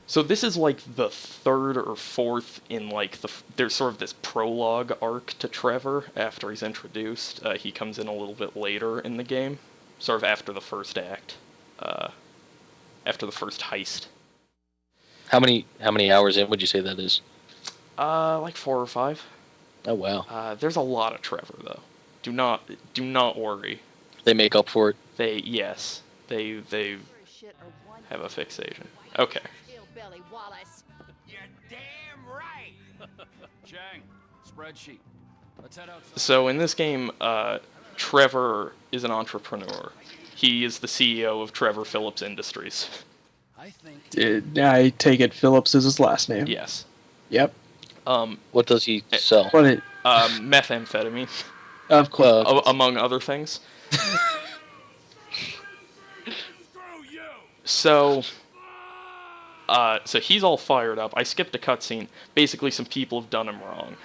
So this is like the third or fourth in like there's sort of this prologue arc to Trevor after he's introduced. He comes in a little bit later in the game, sort of after the first act, after the first heist. How many hours in would you say that is? Like 4 or 5. Oh wow. There's a lot of Trevor though. Do not worry. They make up for it. They have a fixation. Okay. Hillbilly Wallace. You're damn right. Chang, spreadsheet. Let's head outside. So in this game, Trevor is an entrepreneur. He is the CEO of Trevor Phillips Industries. I think I take it Phillips is his last name. Yes. Yep. What does he sell? What it? Methamphetamine, Of course. among other things. So he's all fired up. I skipped a cutscene. Basically, some people have done him wrong.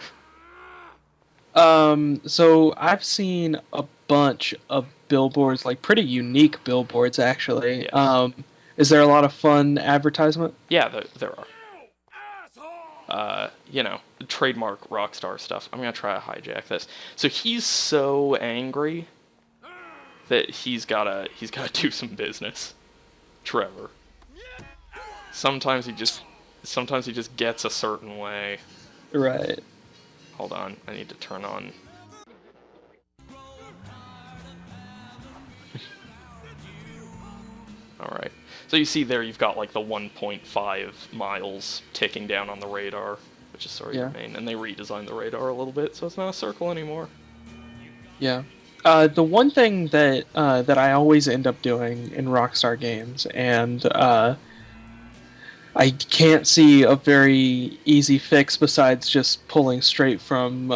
So I've seen a bunch of billboards, like pretty unique billboards, actually. Yes. Is there a lot of fun advertisement? Yeah, there are. Trademark Rockstar stuff. I'm gonna try to hijack this. So he's so angry that he's gotta do some business. Trevor. Sometimes he just gets a certain way. Right. Hold on, I need to turn on. Alright. So you see there you've got like the 1.5 miles ticking down on the radar, which is sort of your main, and they redesigned the radar a little bit, so it's not a circle anymore. Yeah. The one thing that I always end up doing in Rockstar games, and I can't see a very easy fix besides just pulling straight from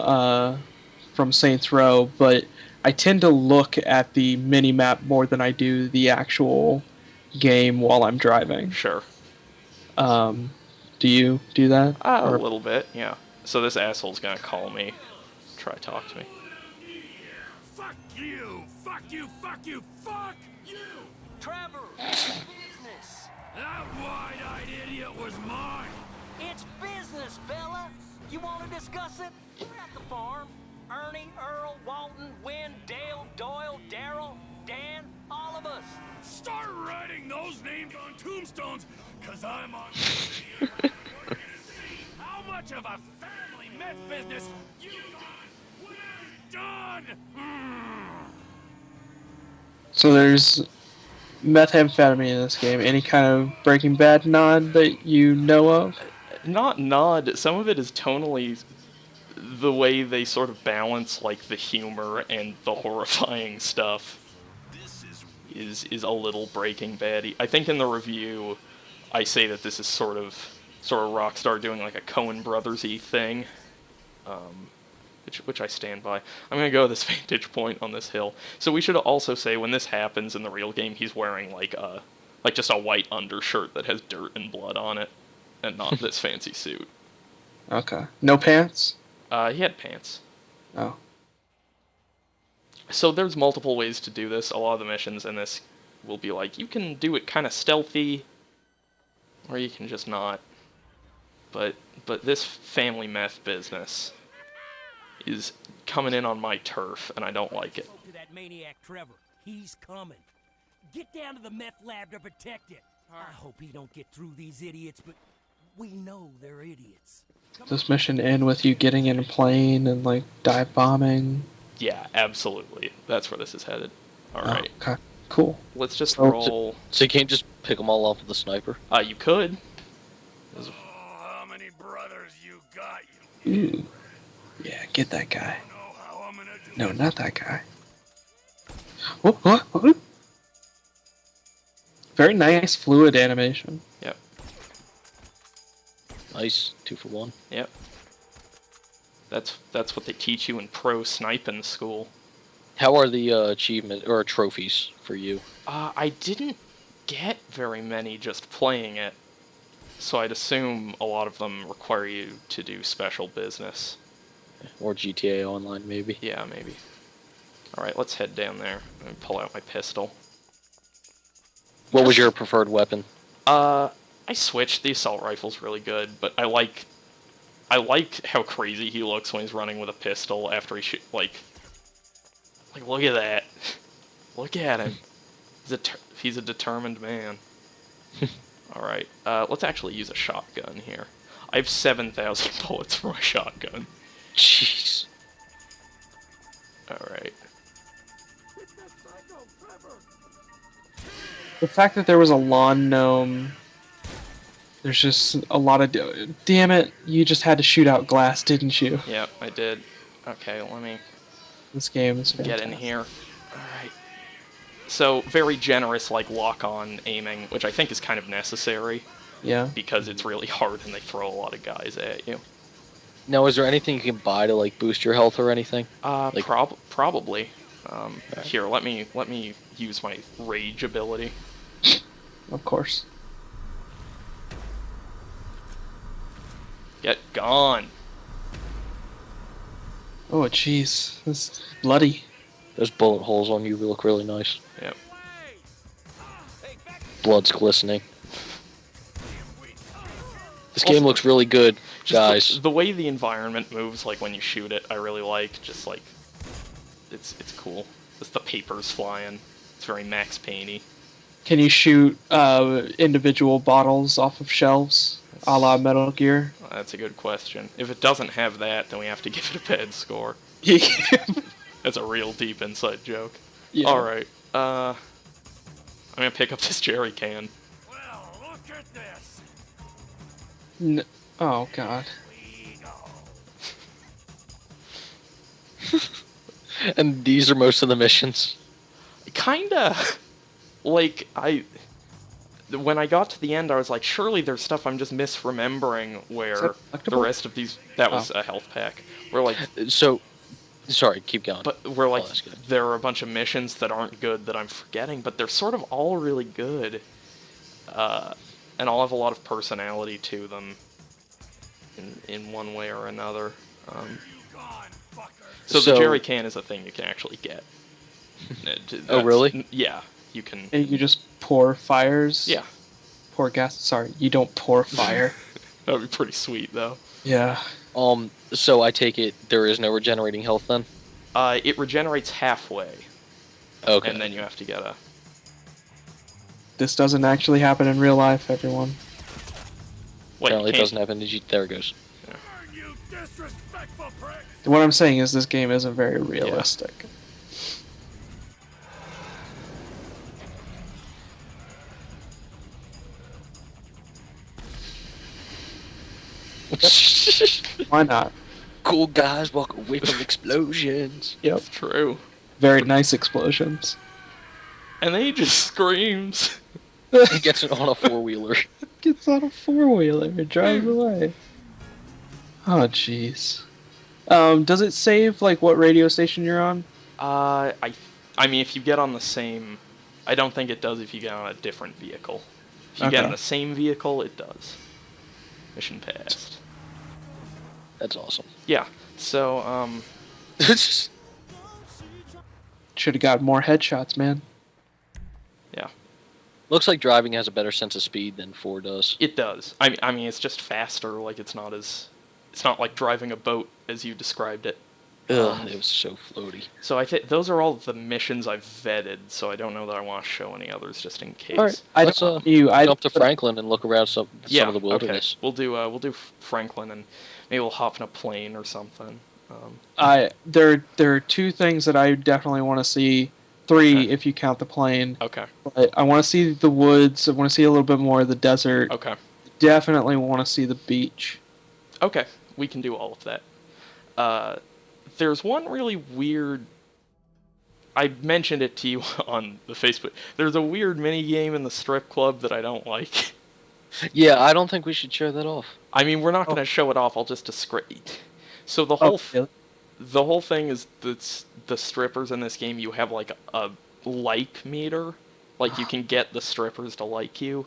Saints Row, but I tend to look at the mini-map more than I do the actual game while I'm driving. Sure. Do you do that? A little bit, yeah. So this asshole's gonna call me, try to talk to me. Fuck you! Fuck you! Fuck you! Fuck you! Trevor, it's business. That wide-eyed idiot was mine! It's business, fella. You want to discuss it? We're at the farm. Ernie, Earl, Walton, Wynn, Dale, Doyle, Darrell, Dan, all of us. Start writing those names on tombstones, cause I'm on How much of a family meth business you got? We're done! So there's methamphetamine in this game. Any kind of Breaking Bad nod that you know of? Not nod. Some of it is tonally the way they sort of balance like the humor and the horrifying stuff is a little Breaking Bad-y. I think in the review I say that this is sort of Rockstar doing like a Coen Brothers-y thing, which I stand by. I'm gonna go to this vantage point on this hill. So we should also say when this happens in the real game, he's wearing like just a white undershirt that has dirt and blood on it, and not this fancy suit. Okay. No pants? He had pants. Oh. So there's multiple ways to do this. A lot of the missions in this will be like, you can do it kind of stealthy, or you can just not. But this family meth business is coming in on my turf, and I don't like it. Spoke to that maniac Trevor. He's coming. Get down to the meth lab to protect it. I hope he don't get through these idiots, but we know they're idiots. Does this mission end with you getting in a plane and like dive bombing? Yeah, absolutely. That's where this is headed. Alright. Okay. Cool. Let's just Oh, roll. So you can't just pick them all off with a sniper? You could. Oh, how many brothers you got, you Ooh. Yeah, get that guy. know how I'm gonna do No, not that guy. What? Very nice fluid animation. Yep. Nice. 2 for 1. Yep. That's what they teach you in pro sniping school. How are the achievement or trophies for you? I didn't get very many just playing it, so I'd assume a lot of them require you to do special business. Or GTA Online, maybe? Yeah, maybe. Alright, let's head down there and pull out my pistol. What was your preferred weapon? I switched. The assault rifle's really good, but I like how crazy he looks when he's running with a pistol after he like look at that. Look at him. He's a determined man. Alright, let's actually use a shotgun here. I have 7,000 bullets for my shotgun. Jeez. Alright. The fact that there was a lawn gnome, there's just a lot of... Damn it, you just had to shoot out glass, didn't you? Yep, I did. Okay, let me This game is fantastic. get in here. Alright. So, very generous, like, lock-on aiming, which I think is kind of necessary, Yeah. because it's really hard and they throw a lot of guys at you. Now, is there anything you can buy to like boost your health or anything? Like- Probably. Here, let me use my rage ability. Of course. Get gone. Oh, jeez. It's bloody. Those bullet holes on you look really nice. Yep. Blood's glistening. This game looks really good, Just guys. the way the environment moves, like when you shoot it, I really like. Just like, it's cool. Just the papers flying. It's very Max Payne-y. Can you shoot individual bottles off of shelves, a la Metal Gear? That's a good question. If it doesn't have that, then we have to give it a bad score. That's a real deep inside joke. Yeah. Alright, I'm gonna pick up this jerry can. Well, look at this. Oh, God. And these are most of the missions. Kinda. Like, when I got to the end, I was like, surely there's stuff I'm just misremembering where the collectible? rest of these... That was a health pack. Where, like... So, sorry, keep going. But we're like, that's good. there are a bunch of missions that aren't good that I'm forgetting, but they're sort of all really good. And all have a lot of personality to them in one way or another. So the jerry can is a thing you can actually get. Oh, really? Yeah, you can. And you just pour fires? Yeah. Pour gas? Sorry, you don't pour fire. That would be pretty sweet, though. Yeah. So I take it there is no regenerating health then? It regenerates halfway. Okay. And then you have to get a... This doesn't actually happen in real life, everyone. Wait, Apparently it you doesn't happen. There it goes. You disrespectful prick. What I'm saying is this game isn't very realistic. Why not? Cool guys walk away from explosions. Yep. True. Very nice explosions. And then he just screams. He gets it on a four-wheeler. Gets on a four-wheeler and drives away. Oh, jeez. Does it save, like, what radio station you're on? I mean, if you get on the same... I don't think it does if you get on a different vehicle. If you get Okay. on the same vehicle, it does. Mission passed. That's awesome. Yeah, so, Should have got more headshots, man. yeah. Looks like driving has a better sense of speed than 4 does. It does. I mean, it's just faster, like, it's not like driving a boat, as you described it. Ugh, it was so floaty. So I think those are all the missions I've vetted, so I don't know that I want to show any others just in case. Alright, Let's I jump to Franklin and look around some of the Okay. wilderness. We'll do Franklin, and maybe we'll hop in a plane or something. There are 2 things that I definitely want to see. 3 Okay. if you count the plane. Okay. But I want to see the woods. I want to see a little bit more of the desert. Okay. Definitely want to see the beach. Okay. We can do all of that. There's one really weird... I mentioned it to you on the Facebook. There's a weird mini game in the strip club that I don't like. Yeah, I don't think we should show that off. I mean, we're not going to show it off. I'll just describe... So the whole... really? the whole thing is that the strippers in this game, you have like a like meter. Like you can get the strippers to like you.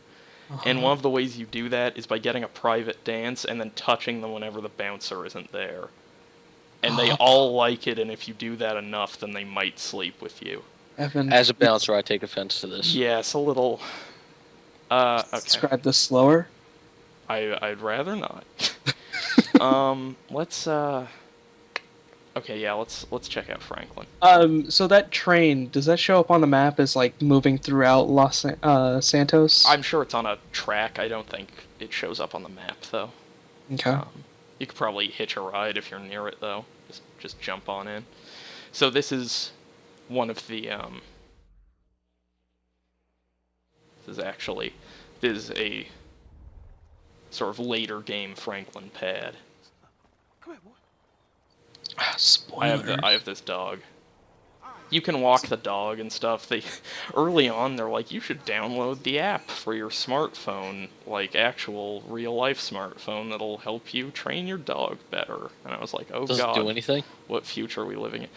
And one of the ways you do that is by getting a private dance and then touching them whenever the bouncer isn't there. And they all like it, and if you do that enough, then they might sleep with you. Evan, As a bouncer, I take offense to this. Yeah, it's a little... okay. describe this slower. I'd rather not. Let's, okay, yeah, let's check out Franklin. So that train, does that show up on the map as, like, moving throughout Los Santos? I'm sure it's on a track. I don't think it shows up on the map, though. Okay. You could probably hitch a ride if you're near it, though. Just jump on in. So this is one of the, this is a sort of later game Franklin pad. Come here, boy. Spoilers. I have this dog. You can walk the dog and stuff. Early on they're like, you should download the app for your smartphone, like actual real life smartphone that'll help you train your dog better. And I was like, oh Does god, it do anything? what future are we living in?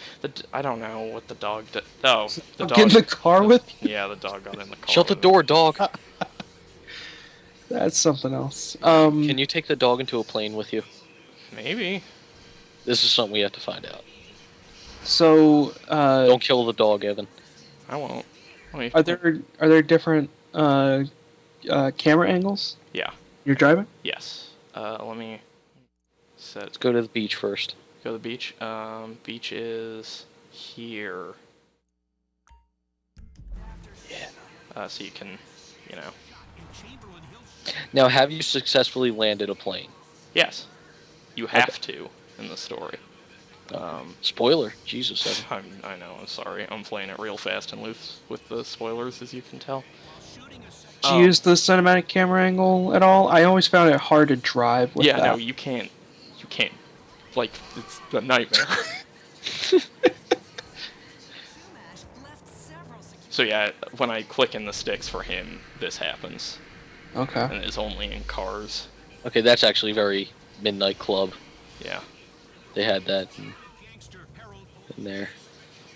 I don't know what the dog did. Oh, the dog. Get in the car with you? Yeah, the dog got in the car. Shut the with door, dog. That's something else. Can you take the dog into a plane with you? it. Maybe. This is something we have to find out. So, Don't kill the dog, Evan. I won't. are there different camera angles? Yeah. You're driving? Yes. Let me set. Let's go to the beach first. Go to the beach. Beach is here. Yeah. So you can, you know. Now, have you successfully landed a plane? Yes. You have to in the story. Spoiler. Jesus, Evan. I know. I'm sorry. I'm playing it real fast and loose with the spoilers, as you can tell. Did you use the cinematic camera angle at all? I always found it hard to drive with Yeah. that. No, you can't. You can't. Like, it's a nightmare. So yeah, when I click in the sticks for him, this happens. Okay. And it's only in cars. Okay, that's actually very Midnight Club. Yeah. They had that in there.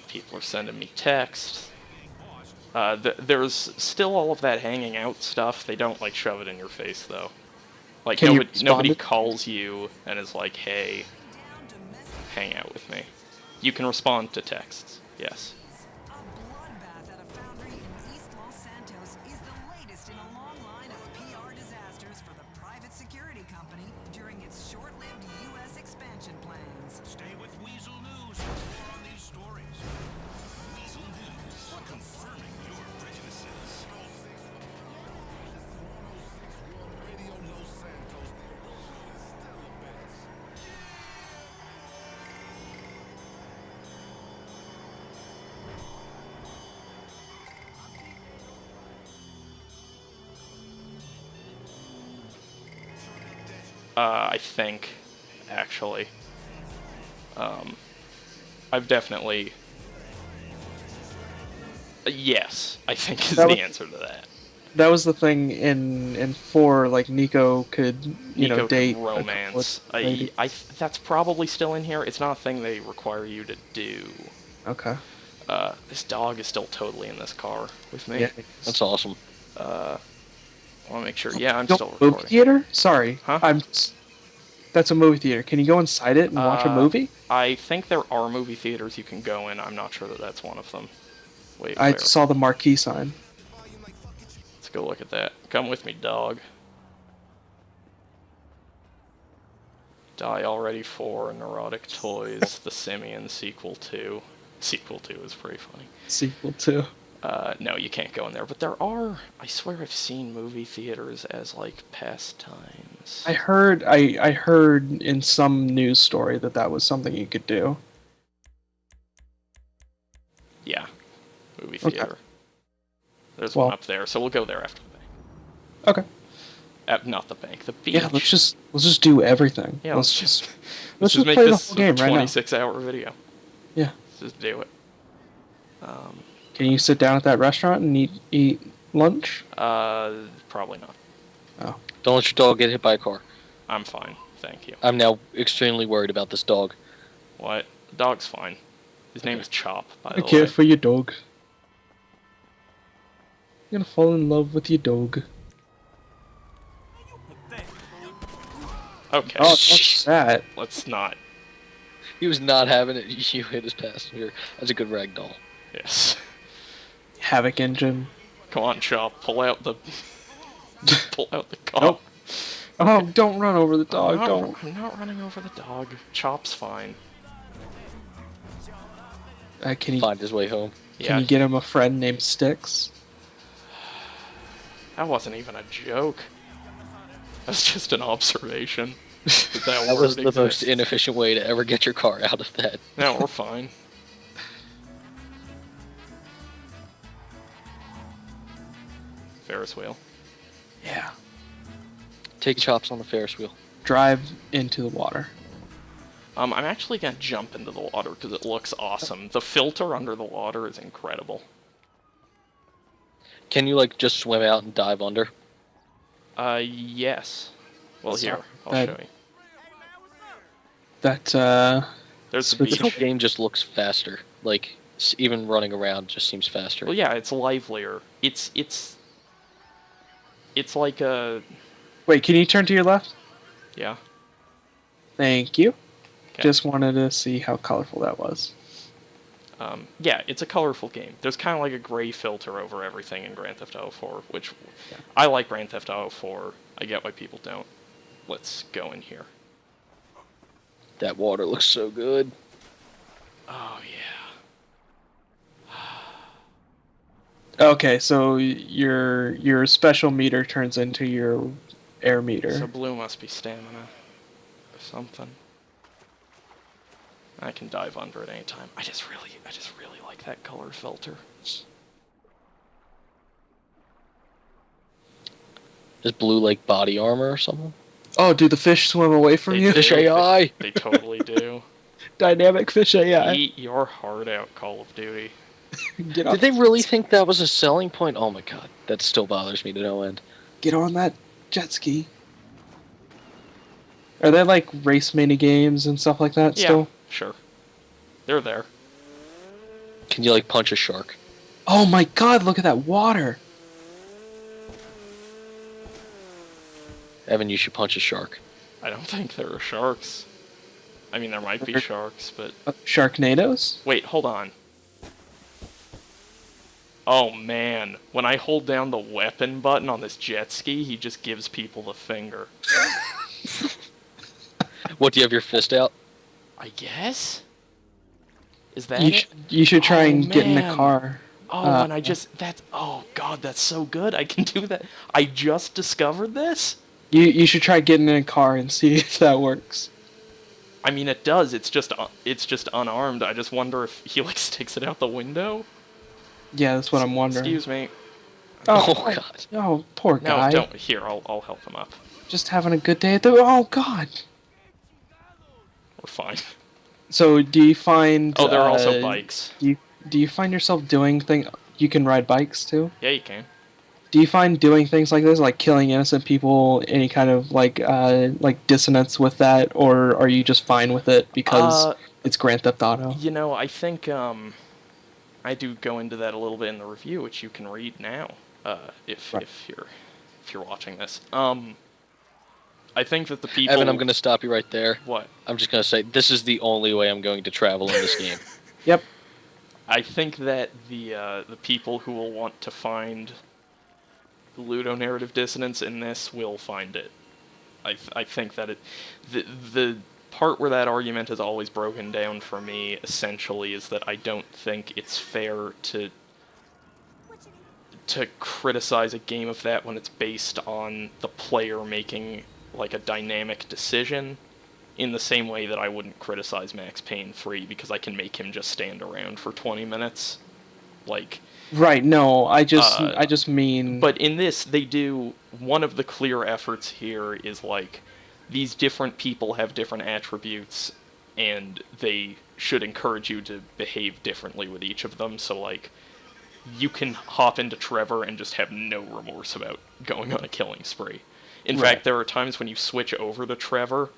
People are sending me texts. There's still all of that hanging out stuff. They don't, like, shove it in your face, though. Like, Can you nobody respond? calls you and is like, hey, hang out with me. You can respond to texts, yes. A bloodbath at a foundry in East Los Santos is the latest in a long line of PR disasters for the private security company during its short-lived U.S. expansion plans. Stay with Weasel News for more on these stories. Weasel News, confirming your prejudices. Radio Los Santos, the original is still the best. I think, actually. I've definitely... yes, I think is That the was- answer to that. That was the thing in 4, like, Nico could, Nico date can a couple of romance. ladies. That's probably still in here. It's not a thing they require you to do. Okay. This dog is still totally in this car with me. Yeah. That's awesome. I want to make sure. Yeah, I'm Go still movie recording. theater? Sorry. Huh? That's a movie theater. Can you go inside it and watch a movie? I think there are movie theaters you can go in. I'm not sure that that's one of them. Wait, I where? saw the marquee sign. Let's go look at that. Come with me, dog. Die Already 4, Neurotic Toys, The Simian, Sequel 2. Sequel 2 is pretty funny. Sequel 2. No, you can't go in there. But there are, I swear I've seen movie theaters as, like, pastimes. I heard in some news story that was something you could do. Yeah. Movie Okay. theater. There's Well- one up there, so we'll go there after the bank. Okay. Not the bank, the beach. Yeah, let's just do everything. Yeah, let's let's just make play the this whole game a right now. 26-hour video. Yeah. Let's just do it. Can you sit down at that restaurant and eat lunch? Probably not. Oh. Don't let your dog get hit by a car. I'm fine, thank you. I'm now extremely worried about this dog. What? The dog's fine. His name is Chop, by I the care way. for your dog. You're gonna fall in love with your dog. Okay. Oh, what's that? Let's not. He was not having it. You hit his passenger. That's a good ragdoll. Yes. Havoc engine. Come on, Chop. Pull out the car. Nope. Oh, don't run over the dog. Don't. I'm not running over the dog. Chop's fine. Can you Find his way home. Can you get him a friend named Styx? That wasn't even a joke. That's just an observation. That That was word the most exists. inefficient way to ever get your car out of that. No, we're fine. Ferris wheel. Yeah. Take Chops on the Ferris wheel. Drive into the water. I'm actually gonna jump into the water because it looks awesome. The filter under the water is incredible. Can you, like, just swim out and dive under? Yes. Well, here, I'll that- show you. That, There's the This whole beach. game just looks faster. Like, even running around just seems faster. Well, yeah, it's livelier. It's like a... Wait, can you turn to your left? Yeah. Thank you. Okay. Just wanted to see how colorful that was. Yeah, it's a colorful game. There's kind of like a gray filter over everything in Grand Theft Auto 4, which I like Grand Theft Auto 4. I get why people don't. Let's go in here. That water looks so good. Oh, yeah. Okay, so your special meter turns into your air meter. So blue must be stamina or something. I can dive under at any time. I just really like that color filter. Is blue like body armor or something? Oh, do the fish swim away from you? do. Fish AI. They totally do. Dynamic fish AI. Eat your heart out, Call of Duty. Get on, Did they really think that was a selling point? Oh my god, that still bothers me to no end. get on that jet ski. Are there like race mini games and stuff like that Yeah, still? sure. They're there. Can you like punch a shark? Oh my god, look at that water. Evan, you should punch a shark. I don't think there are sharks. I mean, there might be sharks, but... Sharknadoes? Wait, hold on. Oh, man. When I hold down the weapon button on this jet ski, he just gives people the finger. What, do you have your fist out? I guess? Is that You, it? you should try Oh, and get in the man. car. Oh, and I just... That's... Oh, God, that's so good. I can do that. I just discovered this? You should try getting in a car and see if that works. I mean, it does. It's just unarmed. I just wonder if he, like, sticks it out the window? Yeah, that's what I'm wondering. Excuse me. Oh, God. Oh, poor No, guy. don't. Here, I'll help him up. Just having a good day at the... Oh, God. We're fine. So, do you find... Oh, there are also bikes. Do you find yourself doing things... You can ride bikes, too? Yeah, you can. Do you find doing things like this, like killing innocent people, any kind of, like dissonance with that? Or are you just fine with it because it's Grand Theft Auto? You know, I think, I do go into that a little bit in the review, which you can read now, if you're watching this. I think that the people... Evan, I'm going to stop you right there. What? I'm just going to say, this is the only way I'm going to travel in this game. Yep. I think that the people who will want to find the ludonarrative dissonance in this will find it. I think that the part where that argument is always broken down for me, essentially, is that I don't think it's fair to criticize a game of that when it's based on the player making, like, a dynamic decision, in the same way that I wouldn't criticize Max Payne 3 because I can make him just stand around for 20 minutes. Like... Right, no, I just mean... But in this, they do... One of the clear efforts here is, like, these different people have different attributes, and they should encourage you to behave differently with each of them, so, like, you can hop into Trevor and just have no remorse about going on a killing spree. In fact, there are times when you switch over to Trevor,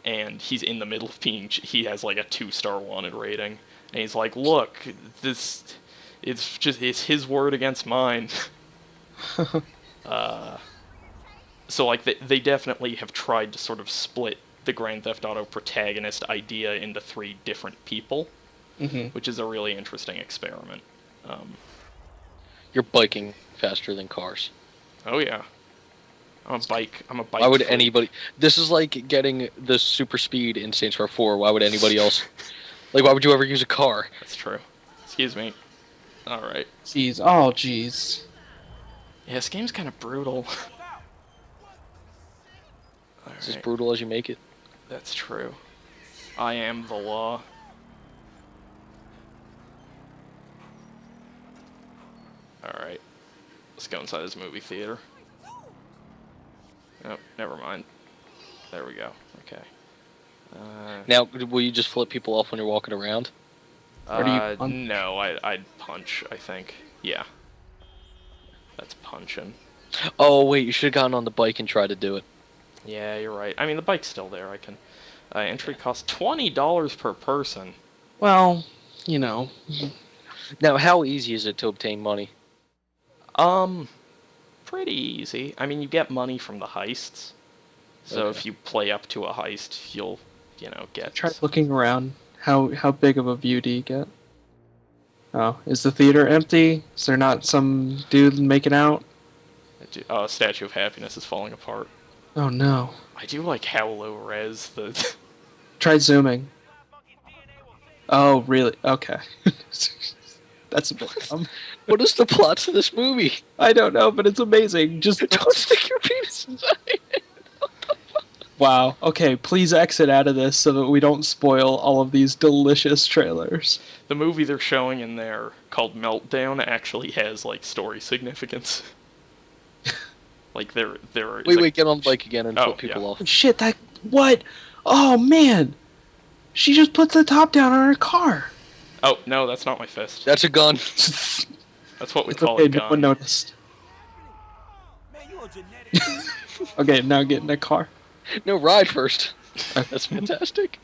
and he's in the middle of he has like a 2-star wanted rating, and he's like, look, it's his word against mine. So like they definitely have tried to sort of split the Grand Theft Auto protagonist idea into 3 different people, which is a really interesting experiment. You're biking faster than cars. Oh yeah, I'm a bike. Why would freak. anybody? This is like getting the super speed in Saints Row 4. Why would anybody else? Like, why would you ever use a car? That's true. Excuse me. All right. Jeez. Oh, jeez. Yeah, this game's kind of brutal. It's as brutal as you make it. That's true. I am the law. Alright. Let's go inside this movie theater. Oh, never mind. There we go. Okay. Now, will you just flip people off when you're walking around? Or do you punch? No, I'd punch, I think. Yeah. That's punching. Oh, wait, you should have gotten on the bike and tried to do it. Yeah, you're right. I mean, the bike's still there. I can... entry costs $20 per person. Well, you know. Now, how easy is it to obtain money? Pretty easy. I mean, you get money from the heists. So Okay. if you play up to a heist, you'll, get... Try looking around. How big of a view do you get? Oh, is the theater empty? Is there not some dude making out? Statue of Happiness is falling apart. Oh no. I do like how low res the... Try zooming. Oh, really? Okay. That's a bit dumb. What is the plot to this movie? I don't know, but it's amazing. Just Don't stick your penis inside it. wow. Okay, please exit out of this so that we don't spoil all of these delicious trailers. The movie they're showing in there, called Meltdown, actually has, like, story significance. Like, there... Wait, get on the bike again and Oh, flip people yeah. off. Shit, that... What? Oh, man. She just puts the top down on her car. Oh, no, that's not my fist. That's a gun. That's what we It's call okay, a no gun. one noticed. Man, you a genetic. Okay, now get in the car. No, ride first. That's fantastic.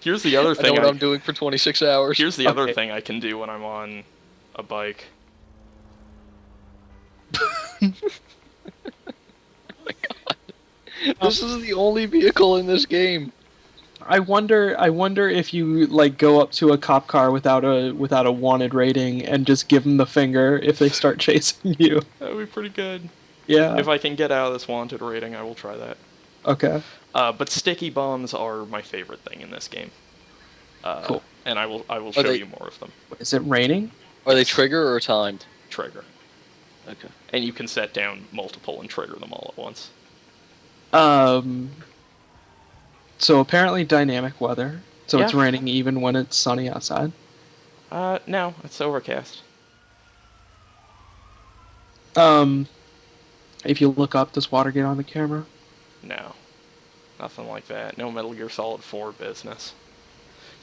Here's the other I know thing what I'm doing for 26 hours. Here's the other Okay. thing I can do when I'm on a bike. This is the only vehicle in this game. I wonder if you like go up to a cop car without a wanted rating and just give them the finger if they start chasing you. That would be pretty good. Yeah. If I can get out of this wanted rating, I will try that. Okay. But sticky bombs are my favorite thing in this game. Cool. And I will show they- you more of them. Is it raining? Are they trigger or timed? Trigger. Okay. And you can set down multiple and trigger them all at once. So apparently dynamic weather. So it's Yeah. raining even when it's sunny outside. No, it's overcast. If you look up, does water get on the camera? No. Nothing like that. No Metal Gear Solid 4 business.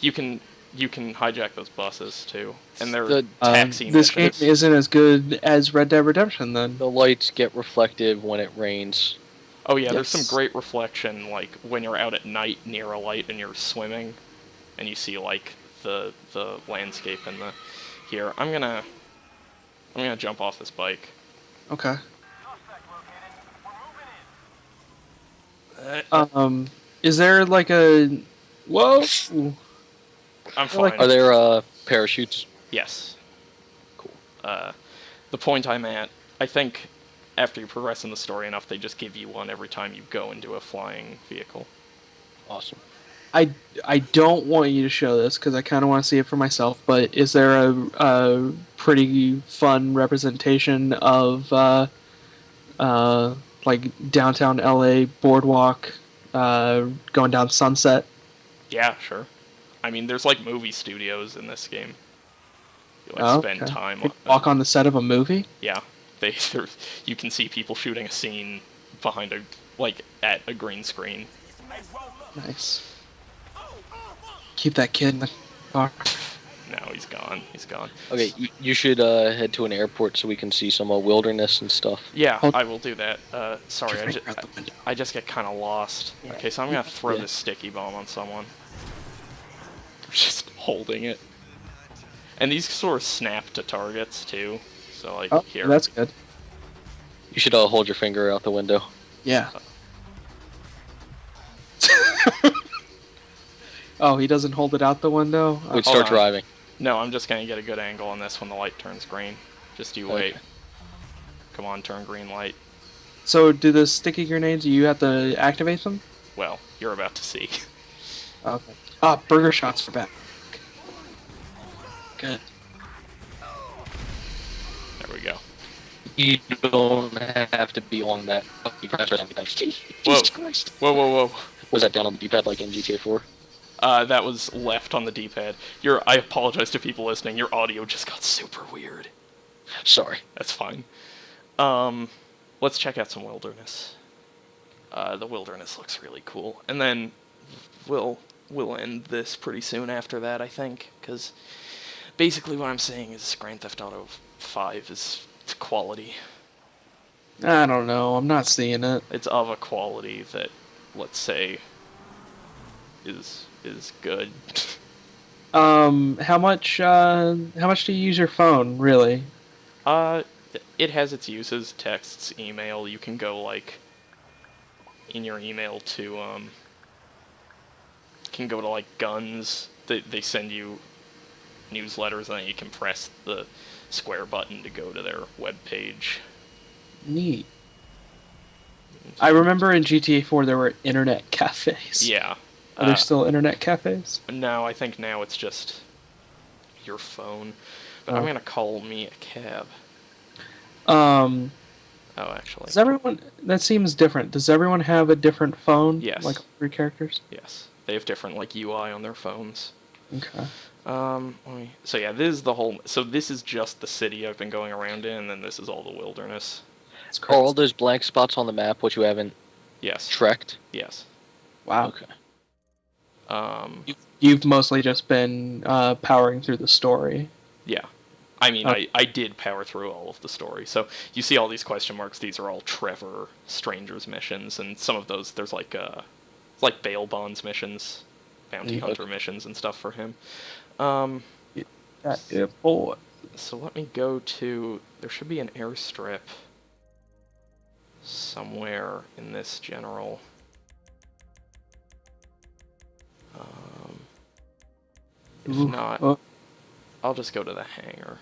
You can hijack those buses too. And they're The- taxi This game missions. isn't as good as Red Dead Redemption then. The lights get reflective when it rains. Oh yeah, there's some Yes. great reflection, like when you're out at night near a light and you're swimming, and you see like the landscape and the here. I'm gonna jump off this bike. Okay. Is there like a... Whoa! I'm fine. like- Are there parachutes? Yes. Cool. The point I'm at, I think after you progress in the story enough, they just give you one every time you go into a flying vehicle. Awesome. I don't want you to show this because I kind of want to see it for myself, but is there a pretty fun representation of like downtown LA boardwalk going down Sunset? Yeah, sure. I mean, there's like movie studios in this game. You like Oh, spend okay. time Can you walk on the set of a movie? Yeah, you can see people shooting a scene behind at a green screen. Nice. Keep that kid in the car. No, he's gone. He's gone. Okay, you should head to an airport so we can see some wilderness and stuff. Yeah, Hold- I will do that. Sorry, I just get kind of lost. Okay, so I'm gonna throw this sticky bomb on someone. Just holding it. And these sort of snap to targets too. So like Oh, here. that's good. You should hold your finger out the window. Yeah. Oh, he doesn't hold it out the window? We'd Hold start on. driving. No, I'm just gonna get a good angle on this when the light turns green. Just you wait. Okay. Come on, turn green light. So do the sticky grenades, you have to activate them? Well, you're about to see. Okay. Ah, burger shots for back. Good. There we go. You don't have to be on that. You can press anything. Jesus Christ. Whoa. Was that down on the D-pad like in GTA 4? That was left on the D-pad. I apologize to people listening. Your audio just got super weird. Sorry. That's fine. Let's check out some wilderness. The wilderness looks really cool. And then we'll end this pretty soon after that, I think, because basically what I'm saying is Grand Theft Auto 5 is quality. I don't know. I'm not seeing it. It's of a quality that, let's say, is good. How much do you use your phone, really? It has its uses, texts, email. You can go, like, in your email to, can go to, like, guns. They send you newsletters, and then you can press the square button to go to their webpage. Neat. I remember in GTA 4 there were internet cafes. Yeah. Are there still internet cafes? No, I think now it's just your phone. But I'm gonna call me a cab. Oh, actually. Does everyone... That seems different. Does everyone have a different phone? Yes. Like 3 characters? Yes. They have different, like, UI on their phones. Okay. So yeah, this is the whole... So this is just the city I've been going around in, and then this is all the wilderness. That's Are all those blank spots on the map what you haven't Yes. trekked? Yes. Wow. Okay. You've mostly just been powering through the story. Yeah. I mean, Okay. I did power through all of the story. So you see all these question marks. These are all Trevor Stranger's missions, and some of those, there's like bail bonds missions, bounty hunter missions and stuff for him. Yeah, boy. So let me go to... There should be an airstrip somewhere in this general... if not, I'll just go to the hangar.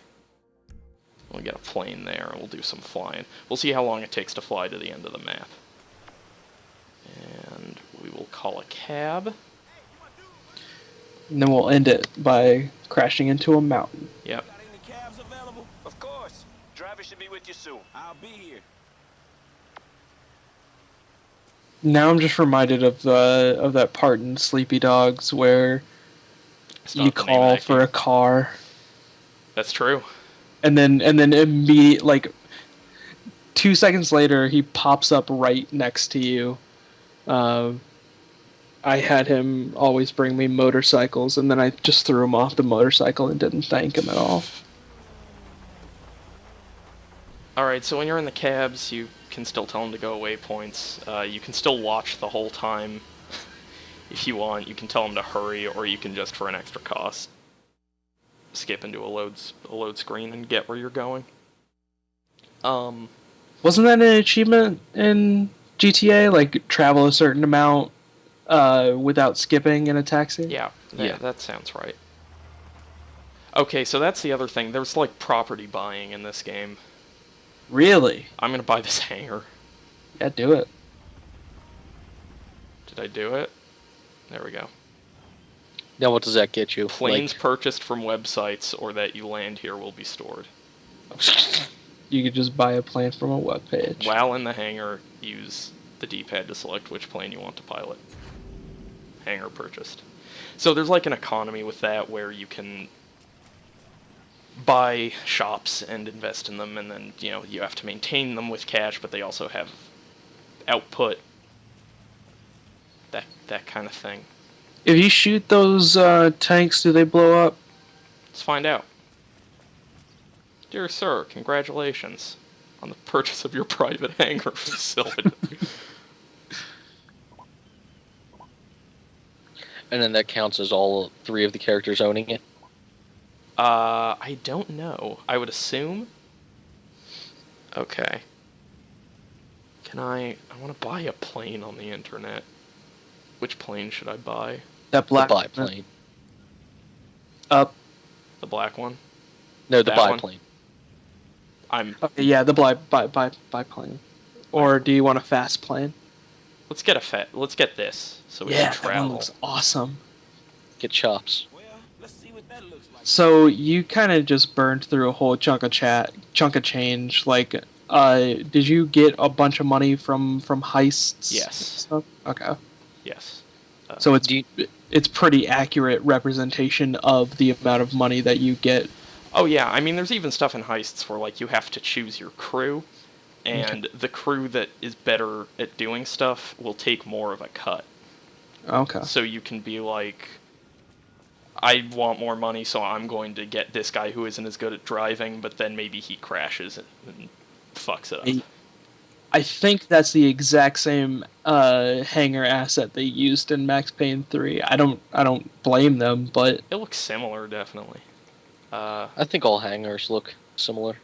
We'll get a plane there, and we'll do some flying. We'll see how long it takes to fly to the end of the map. And we will call a cab. And then we'll end it by crashing into a mountain. Yep. Got any cabs available? Of course. Driver should be with you soon. I'll be here. Now I'm just reminded of that part in Sleepy Dogs where It's you not the name of call that for game. a car, That's true. and then immediately, like 2 seconds later, he pops up right next to you. I had him always bring me motorcycles, and then I just threw him off the motorcycle and didn't thank him at all. Alright, so when you're in the cabs, you can still tell them to go waypoints. You can still watch the whole time if you want. You can tell them to hurry, or you can just, for an extra cost, skip into a load screen and get where you're going. Wasn't that an achievement in GTA? Like, travel a certain amount without skipping in a taxi? Yeah, Yeah. that sounds right. Okay, so that's the other thing. There's, like, property buying in this game. Really? I'm gonna buy this hangar. Yeah, do it. Did I do it? There we go. Now what does that get you? Planes purchased from websites or that you land here will be stored. You could just buy a plane from a webpage. While in the hangar, use the D-pad to select which plane you want to pilot. Hangar purchased. So there's like an economy with that where you can buy shops and invest in them, and then, you know, you have to maintain them with cash, but they also have output. That kind of thing. If you shoot those tanks, do they blow up? Let's find out. Dear sir, congratulations on the purchase of your private hangar facility. And then that counts as all 3 of the characters owning it? I don't know. I would assume. Okay. I want to buy a plane on the internet. Which plane should I buy? That black The biplane. Up. The black one? No, the That one? biplane. Okay, yeah, the biplane. Or do you want a fast plane? Let's get this so we Yeah, can that one travel. looks awesome. Get chops. Well, let's see what that looks like. So you kind of just burned through a whole chunk of change. Like, did you get a bunch of money from heists? Yes. Stuff? Okay. Yes. So it's pretty accurate representation of the amount of money that you get. Oh yeah, I mean there's even stuff in heists where like you have to choose your crew, and the crew that is better at doing stuff will take more of a cut. Okay. So you can be like, I want more money, so I'm going to get this guy who isn't as good at driving, but then maybe he crashes and fucks it up. I think that's the exact same hangar asset they used in Max Payne 3. I don't blame them, but It looks similar, definitely. I think all hangars look similar.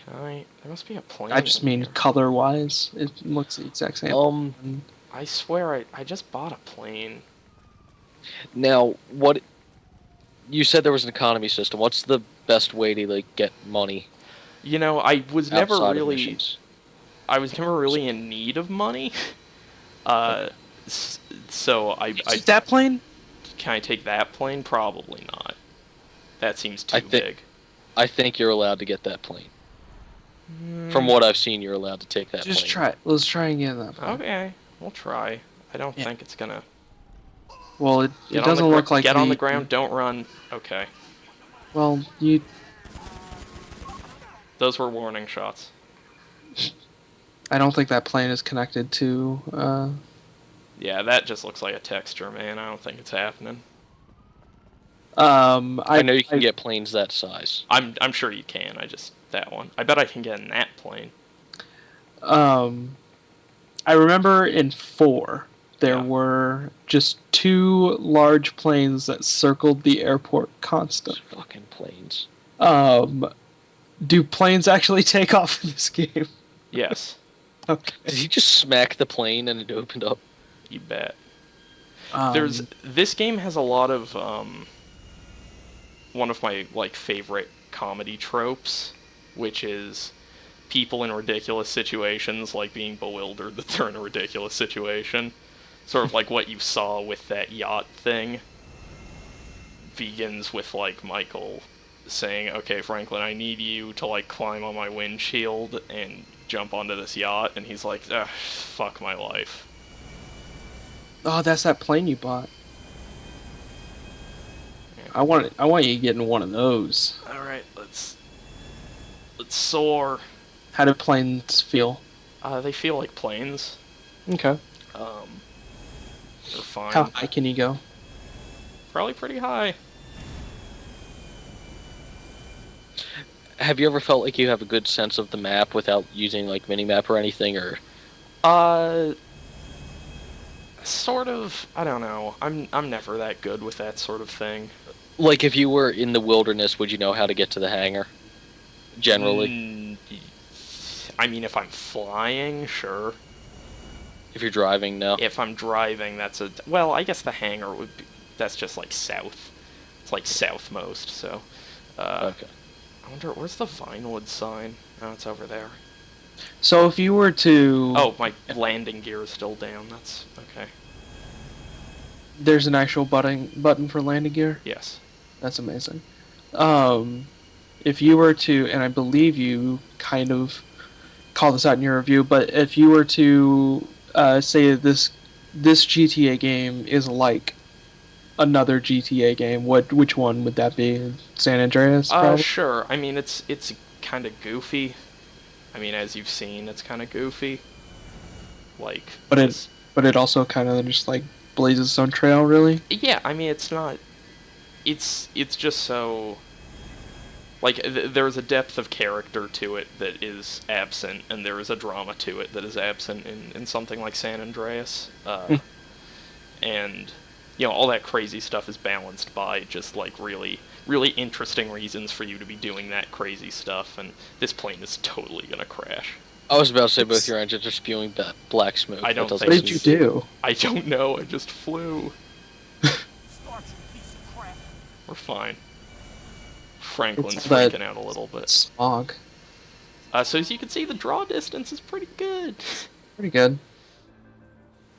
There must be a plane. I just mean color-wise, it looks the exact same. I swear I just bought a plane. Now, what... You said there was an economy system. What's the best way to, like, get money? You know, I was never outside of really... missions? I was never really in need of money. So I Take that plane? Can I take that plane? Probably not. That seems too big. I think you're allowed to get that plane. From what I've seen, you're allowed to take that Just plane. try it. Let's try and get that plane. Okay, we'll try. I don't think it's gonna... Well, it Get doesn't on the look like Get on the ground, don't run. Okay. Well, you... Those were warning shots. I don't think that plane is connected to... Yeah, that just looks like a texture, man. I don't think it's happening. I know you can get planes that size. I'm sure you can. That one. I bet I can get in that plane. I remember in 4, there were just 2 large planes that circled the airport constantly. Fucking planes. Do planes actually take off in this game? Yes. Okay. Did he just smack the plane and it opened up? You bet. This game has a lot of one of my favorite comedy tropes, which is people in ridiculous situations being bewildered that they're in a ridiculous situation. Sort of like what you saw with that yacht thing. Begins with Michael saying, "Okay, Franklin, I need you to climb on my windshield and jump onto this yacht," and he's like, "Ugh, fuck my life." Oh, that's that plane you bought. I want you to get in one of those. All right, let's soar. How do planes feel? They feel like planes. Okay. They're fine. How high can you go? Probably pretty high. Have you ever felt like you have a good sense of the map without using minimap or anything, or? Sort of. I don't know. I'm never that good with that sort of thing. Like if you were in the wilderness, would you know how to get to the hangar? Generally. I mean, if I'm flying, sure. If you're driving, no. If I'm driving, well, I guess the hangar would be. That's just south. It's southmost. So. Okay. I wonder, where's the Vinewood sign? Oh, it's over there. So if you were to... Oh, my landing gear is still down. That's okay. There's an actual button for landing gear? Yes. That's amazing. If you were to, and I believe you kind of call this out in your review, but if you were to say this GTA game is like another GTA game, which one would that be? San Andreas? Probably? Sure. I mean, it's kind of goofy. I mean, as you've seen, it's kind of goofy. But it also kind of just blazes its own trail, really. Yeah, I mean, it's not it's just so like there's a depth of character to it that is absent, and there is a drama to it that is absent in something like San Andreas. And all that crazy stuff is balanced by just like really really interesting reasons for you to be doing that crazy stuff, and this plane is totally gonna crash. I was about to say both your engines are spewing black smoke. I don't think. What did you do? I don't know. I just flew. Start, you piece of crap. We're fine. Franklin's It's that freaking out a little bit. Smog. So as you can see, the draw distance is pretty good. Pretty good.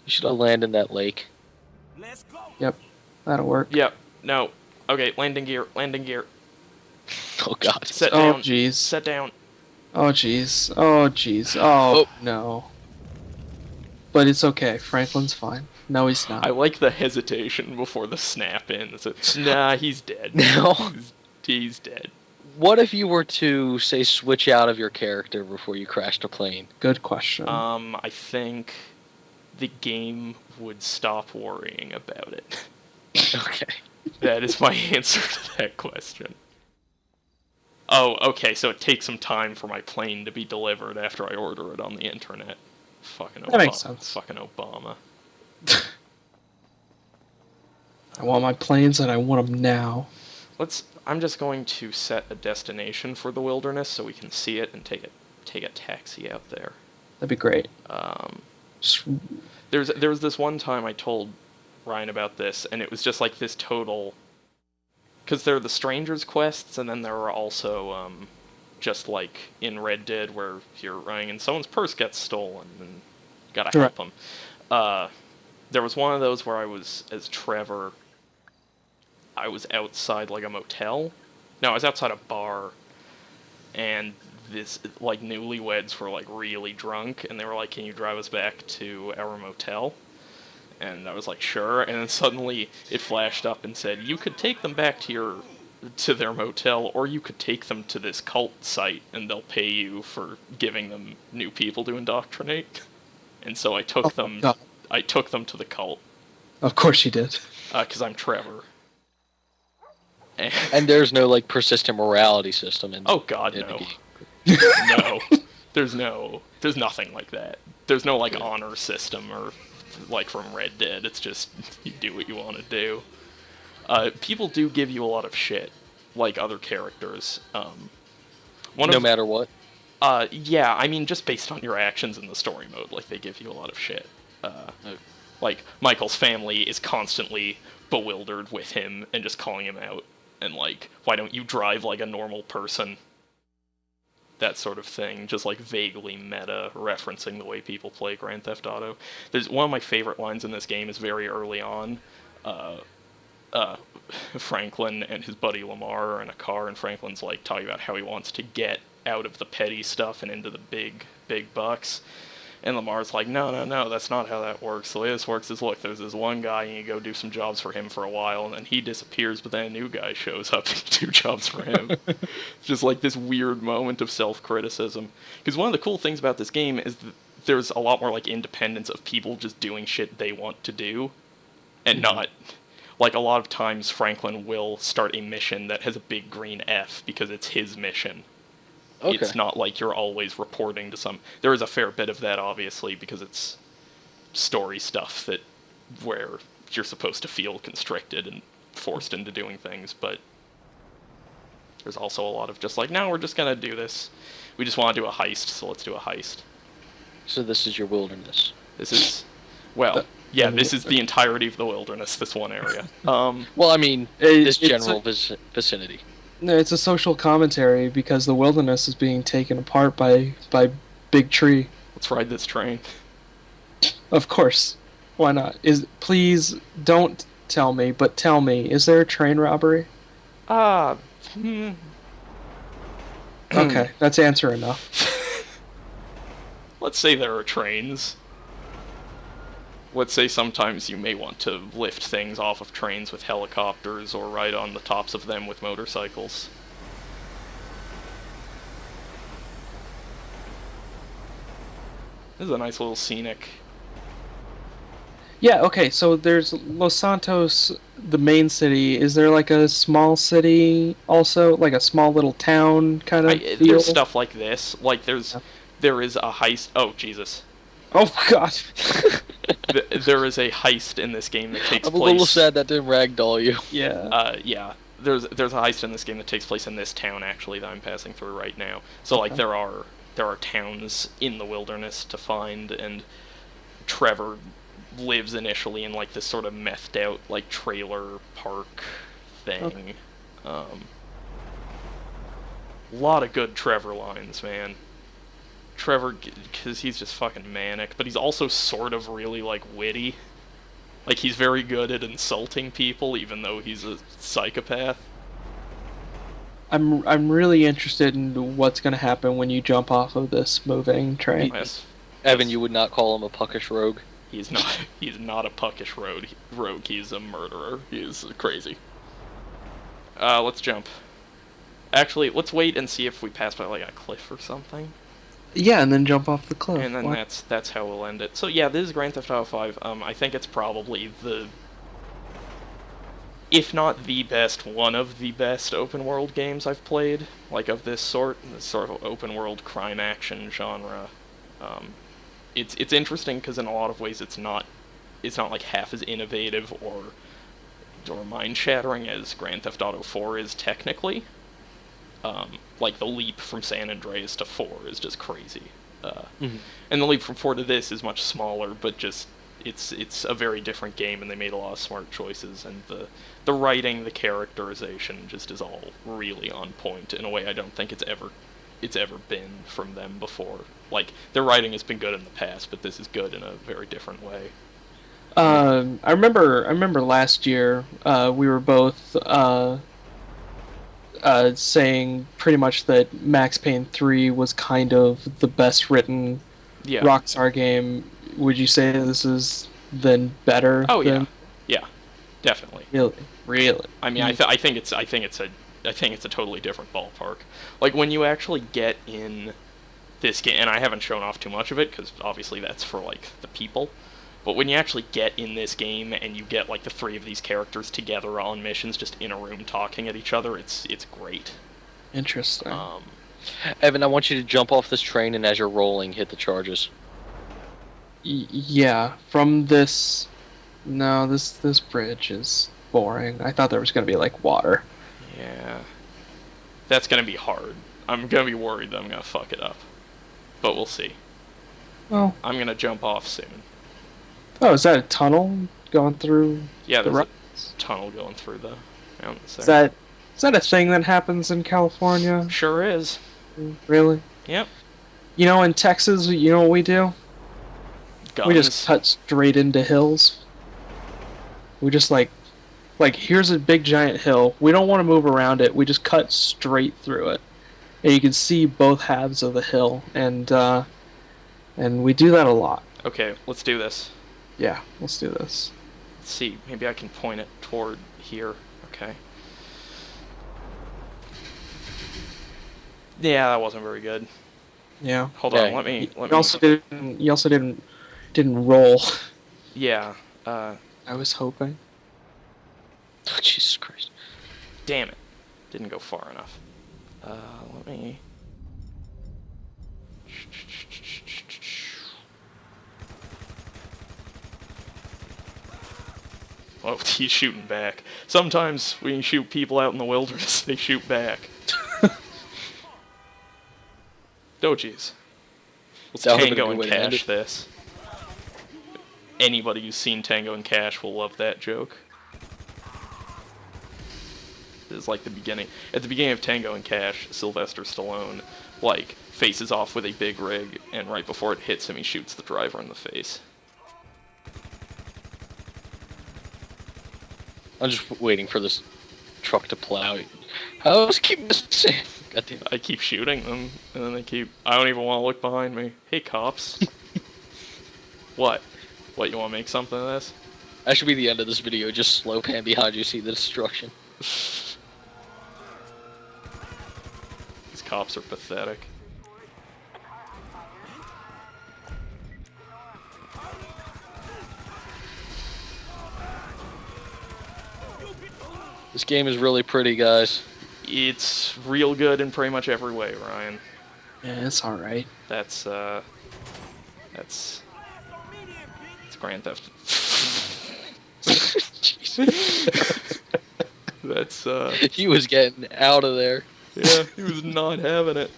You should have landed in that lake. Let's go. Yep. That'll work. Yep. No. Okay. Landing gear. Landing gear. Oh god. Set Oh down. jeez. Set down. Oh jeez. Oh jeez. Oh no. But it's okay. Franklin's fine. No, he's not. I like the hesitation before the snap in. So, nah, he's dead. No. He's dead. What if you were to, say, switch out of your character before you crashed a plane? Good question. I think the game would stop worrying about it. Okay. That is my answer to that question. Oh, okay, so it takes some time for my plane to be delivered after I order it on the internet. Fucking Obama. That makes sense. Fucking Obama. I want my planes and I want them now. I'm just going to set a destination for the wilderness so we can see it and take a taxi out there. That'd be great. There was this one time I told Ryan about this, and it was just like this total, because there are the strangers quests, and then there are also just like in Red Dead where you're running and someone's purse gets stolen and you gotta help them. There was one of those where I was, as Trevor, I was outside like a motel. No, I was outside a bar, and this like newlyweds were like really drunk, and they were like, "Can you drive us back to our motel?" And I was like, "Sure." And then suddenly it flashed up and said, "You could take them back to their motel, or you could take them to this cult site, and they'll pay you for giving them new people to indoctrinate." And so I took them. God. I took them to the cult. Of course you did. Because I'm Trevor. And there's no like persistent morality system in. Oh God, in no. the game. No. There's nothing like that. There's no like honor system or like from Red Dead. It's just you do what you want to do. People do give you a lot of shit, like other characters. No matter what. Yeah, I mean just based on your actions in the story mode, like they give you a lot of shit. Like Michael's family is constantly bewildered with him and just calling him out, and like, why don't you drive like a normal person? That sort of thing, just like vaguely meta referencing the way people play Grand Theft Auto. There's one of my favorite lines in this game is very early on. Franklin and his buddy Lamar are in a car, and Franklin's like talking about how he wants to get out of the petty stuff and into the big bucks. And Lamar's like, no, that's not how that works. The way this works is, look, there's this one guy, and you go do some jobs for him for a while, and then he disappears, but then a new guy shows up and you do jobs for him. It's just like this weird moment of self-criticism. Because one of the cool things about this game is that there's a lot more like independence of people just doing shit they want to do, and not... Like, a lot of times Franklin will start a mission that has a big green F because it's his mission. Okay. It's not like you're always reporting to some... There is a fair bit of that, obviously, because it's story stuff that where you're supposed to feel constricted and forced into doing things, but there's also a lot of just like, no, we're just going to do this. We just want to do a heist, so let's do a heist. So this is your wilderness. This is... Well, yeah, this is the entirety of the wilderness, this one area. Well, I mean, this general vicinity. No, it's a social commentary because the wilderness is being taken apart by Big Tree. Let's ride this train. Of course. Why not? Please don't tell me, but tell me, is there a train robbery? Okay, that's answer enough. Let's say there are trains. Let's say sometimes you may want to lift things off of trains with helicopters or ride on the tops of them with motorcycles. This is a nice little scenic... Yeah, okay, so there's Los Santos, the main city. Is there like a small city also? Like a small little town kind of There's feel? stuff like this. Like there is a heist. Oh Jesus. Oh god. There is a heist in this game that takes I'm a little place. sad that didn't ragdoll you. Yeah. Yeah. There's a heist in this game that takes place in this town actually that I'm passing through right now. So like Okay. there are towns in the wilderness to find, and Trevor lives initially in like this sort of methed out like trailer park thing. Okay. A lot of good Trevor lines, man. Trevor, because he's just fucking manic, but he's also sort of really like witty. Like he's very good at insulting people, even though he's a psychopath. I'm really interested in what's going to happen when you jump off of this moving train. Yes, Evan, you would not call him a puckish rogue. he's not. He's not a puckish rogue. He's a murderer. He's crazy. Let's jump. Actually, let's wait and see if we pass by like a cliff or something. Yeah, and then jump off the cliff. And then Why- that's how we'll end it. So yeah, this is Grand Theft Auto 5. I think it's probably if not the best, one of the best open world games I've played, like of this sort of open world crime action genre. It's interesting because in a lot of ways it's not like half as innovative or mind shattering as Grand Theft Auto 4 is technically. Like the leap from San Andreas to 4 is just crazy. And the leap from 4 to this is much smaller, but just it's a very different game, and they made a lot of smart choices, and the writing, the characterization just is all really on point in a way I don't think it's ever been from them before. Like their writing has been good in the past, but this is good in a very different way. I remember last year we were both saying pretty much that Max Payne 3 was kind of the best written Yeah. Rockstar game. Would you say this is then better? Oh than... yeah, definitely. Really. I mean, I think it's a totally different ballpark. Like when you actually get in this game, and I haven't shown off too much of it because obviously that's for like the people. But when you actually get in this game and you get like the three of these characters together on missions, just in a room talking at each other, it's great. Interesting. Evan, I want you to jump off this train and as you're rolling, hit the charges. Yeah, from this... No, this bridge is boring. I thought there was going to be, like, water. Yeah. That's gonna be hard. I'm gonna be worried that I'm gonna fuck it up. But we'll see. Well... I'm gonna jump off soon. Oh, is that a tunnel going through Yeah, the there's rocks? a tunnel going through the mountains Is there. that a thing that happens in California? Sure is. Really? Yep. You know, in Texas, you know what we do? Guns. We just cut straight into hills. We just like here's a big giant hill. We don't want to move around it. We just cut straight through it, and you can see both halves of the hill. And we do that a lot. Okay, let's do this. Yeah, let's do this. Let's see. Maybe I can point it toward here. Okay. Yeah, that wasn't very good. Yeah. Hold Yeah, on. Let me. You also didn't roll. Yeah. I was hoping. Oh, Jesus Christ. Damn it. Didn't go far enough. Let me. Oh, he's shooting back. Sometimes when you shoot people out in the wilderness, they shoot back. Oh, jeez. Let's That would've been a Tango good and way to end Cash it. this. Anybody who's seen Tango and Cash will love that joke. It's like the beginning. At the beginning of Tango and Cash, Sylvester Stallone, like, faces off with a big rig, and right before it hits him, he shoots the driver in the face. I'm just waiting for this truck to plow. I was keep missing. Goddamn. I keep shooting them, and then they keep... I don't even want to look behind me. Hey, cops. What? What, you want to make something of this? That should be the end of this video. Just slow pan behind you, see the destruction. These cops are pathetic. This game is really pretty, guys. It's real good in pretty much every way, Ryan. Yeah, it's all right. That's Grand Theft. That's He was getting out of there. yeah, he was not having it.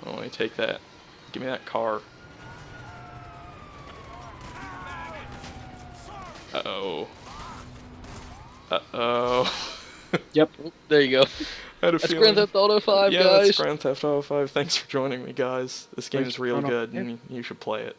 Oh, let me take that. Give me that car. Uh-oh. Uh-oh. Yep. There you go. I had a That's feeling. Grand Theft Auto 5, Yeah, guys. that's Grand Theft Auto 5. Thanks for joining me, guys. This game Thanks is real for joining. good, and you should play it.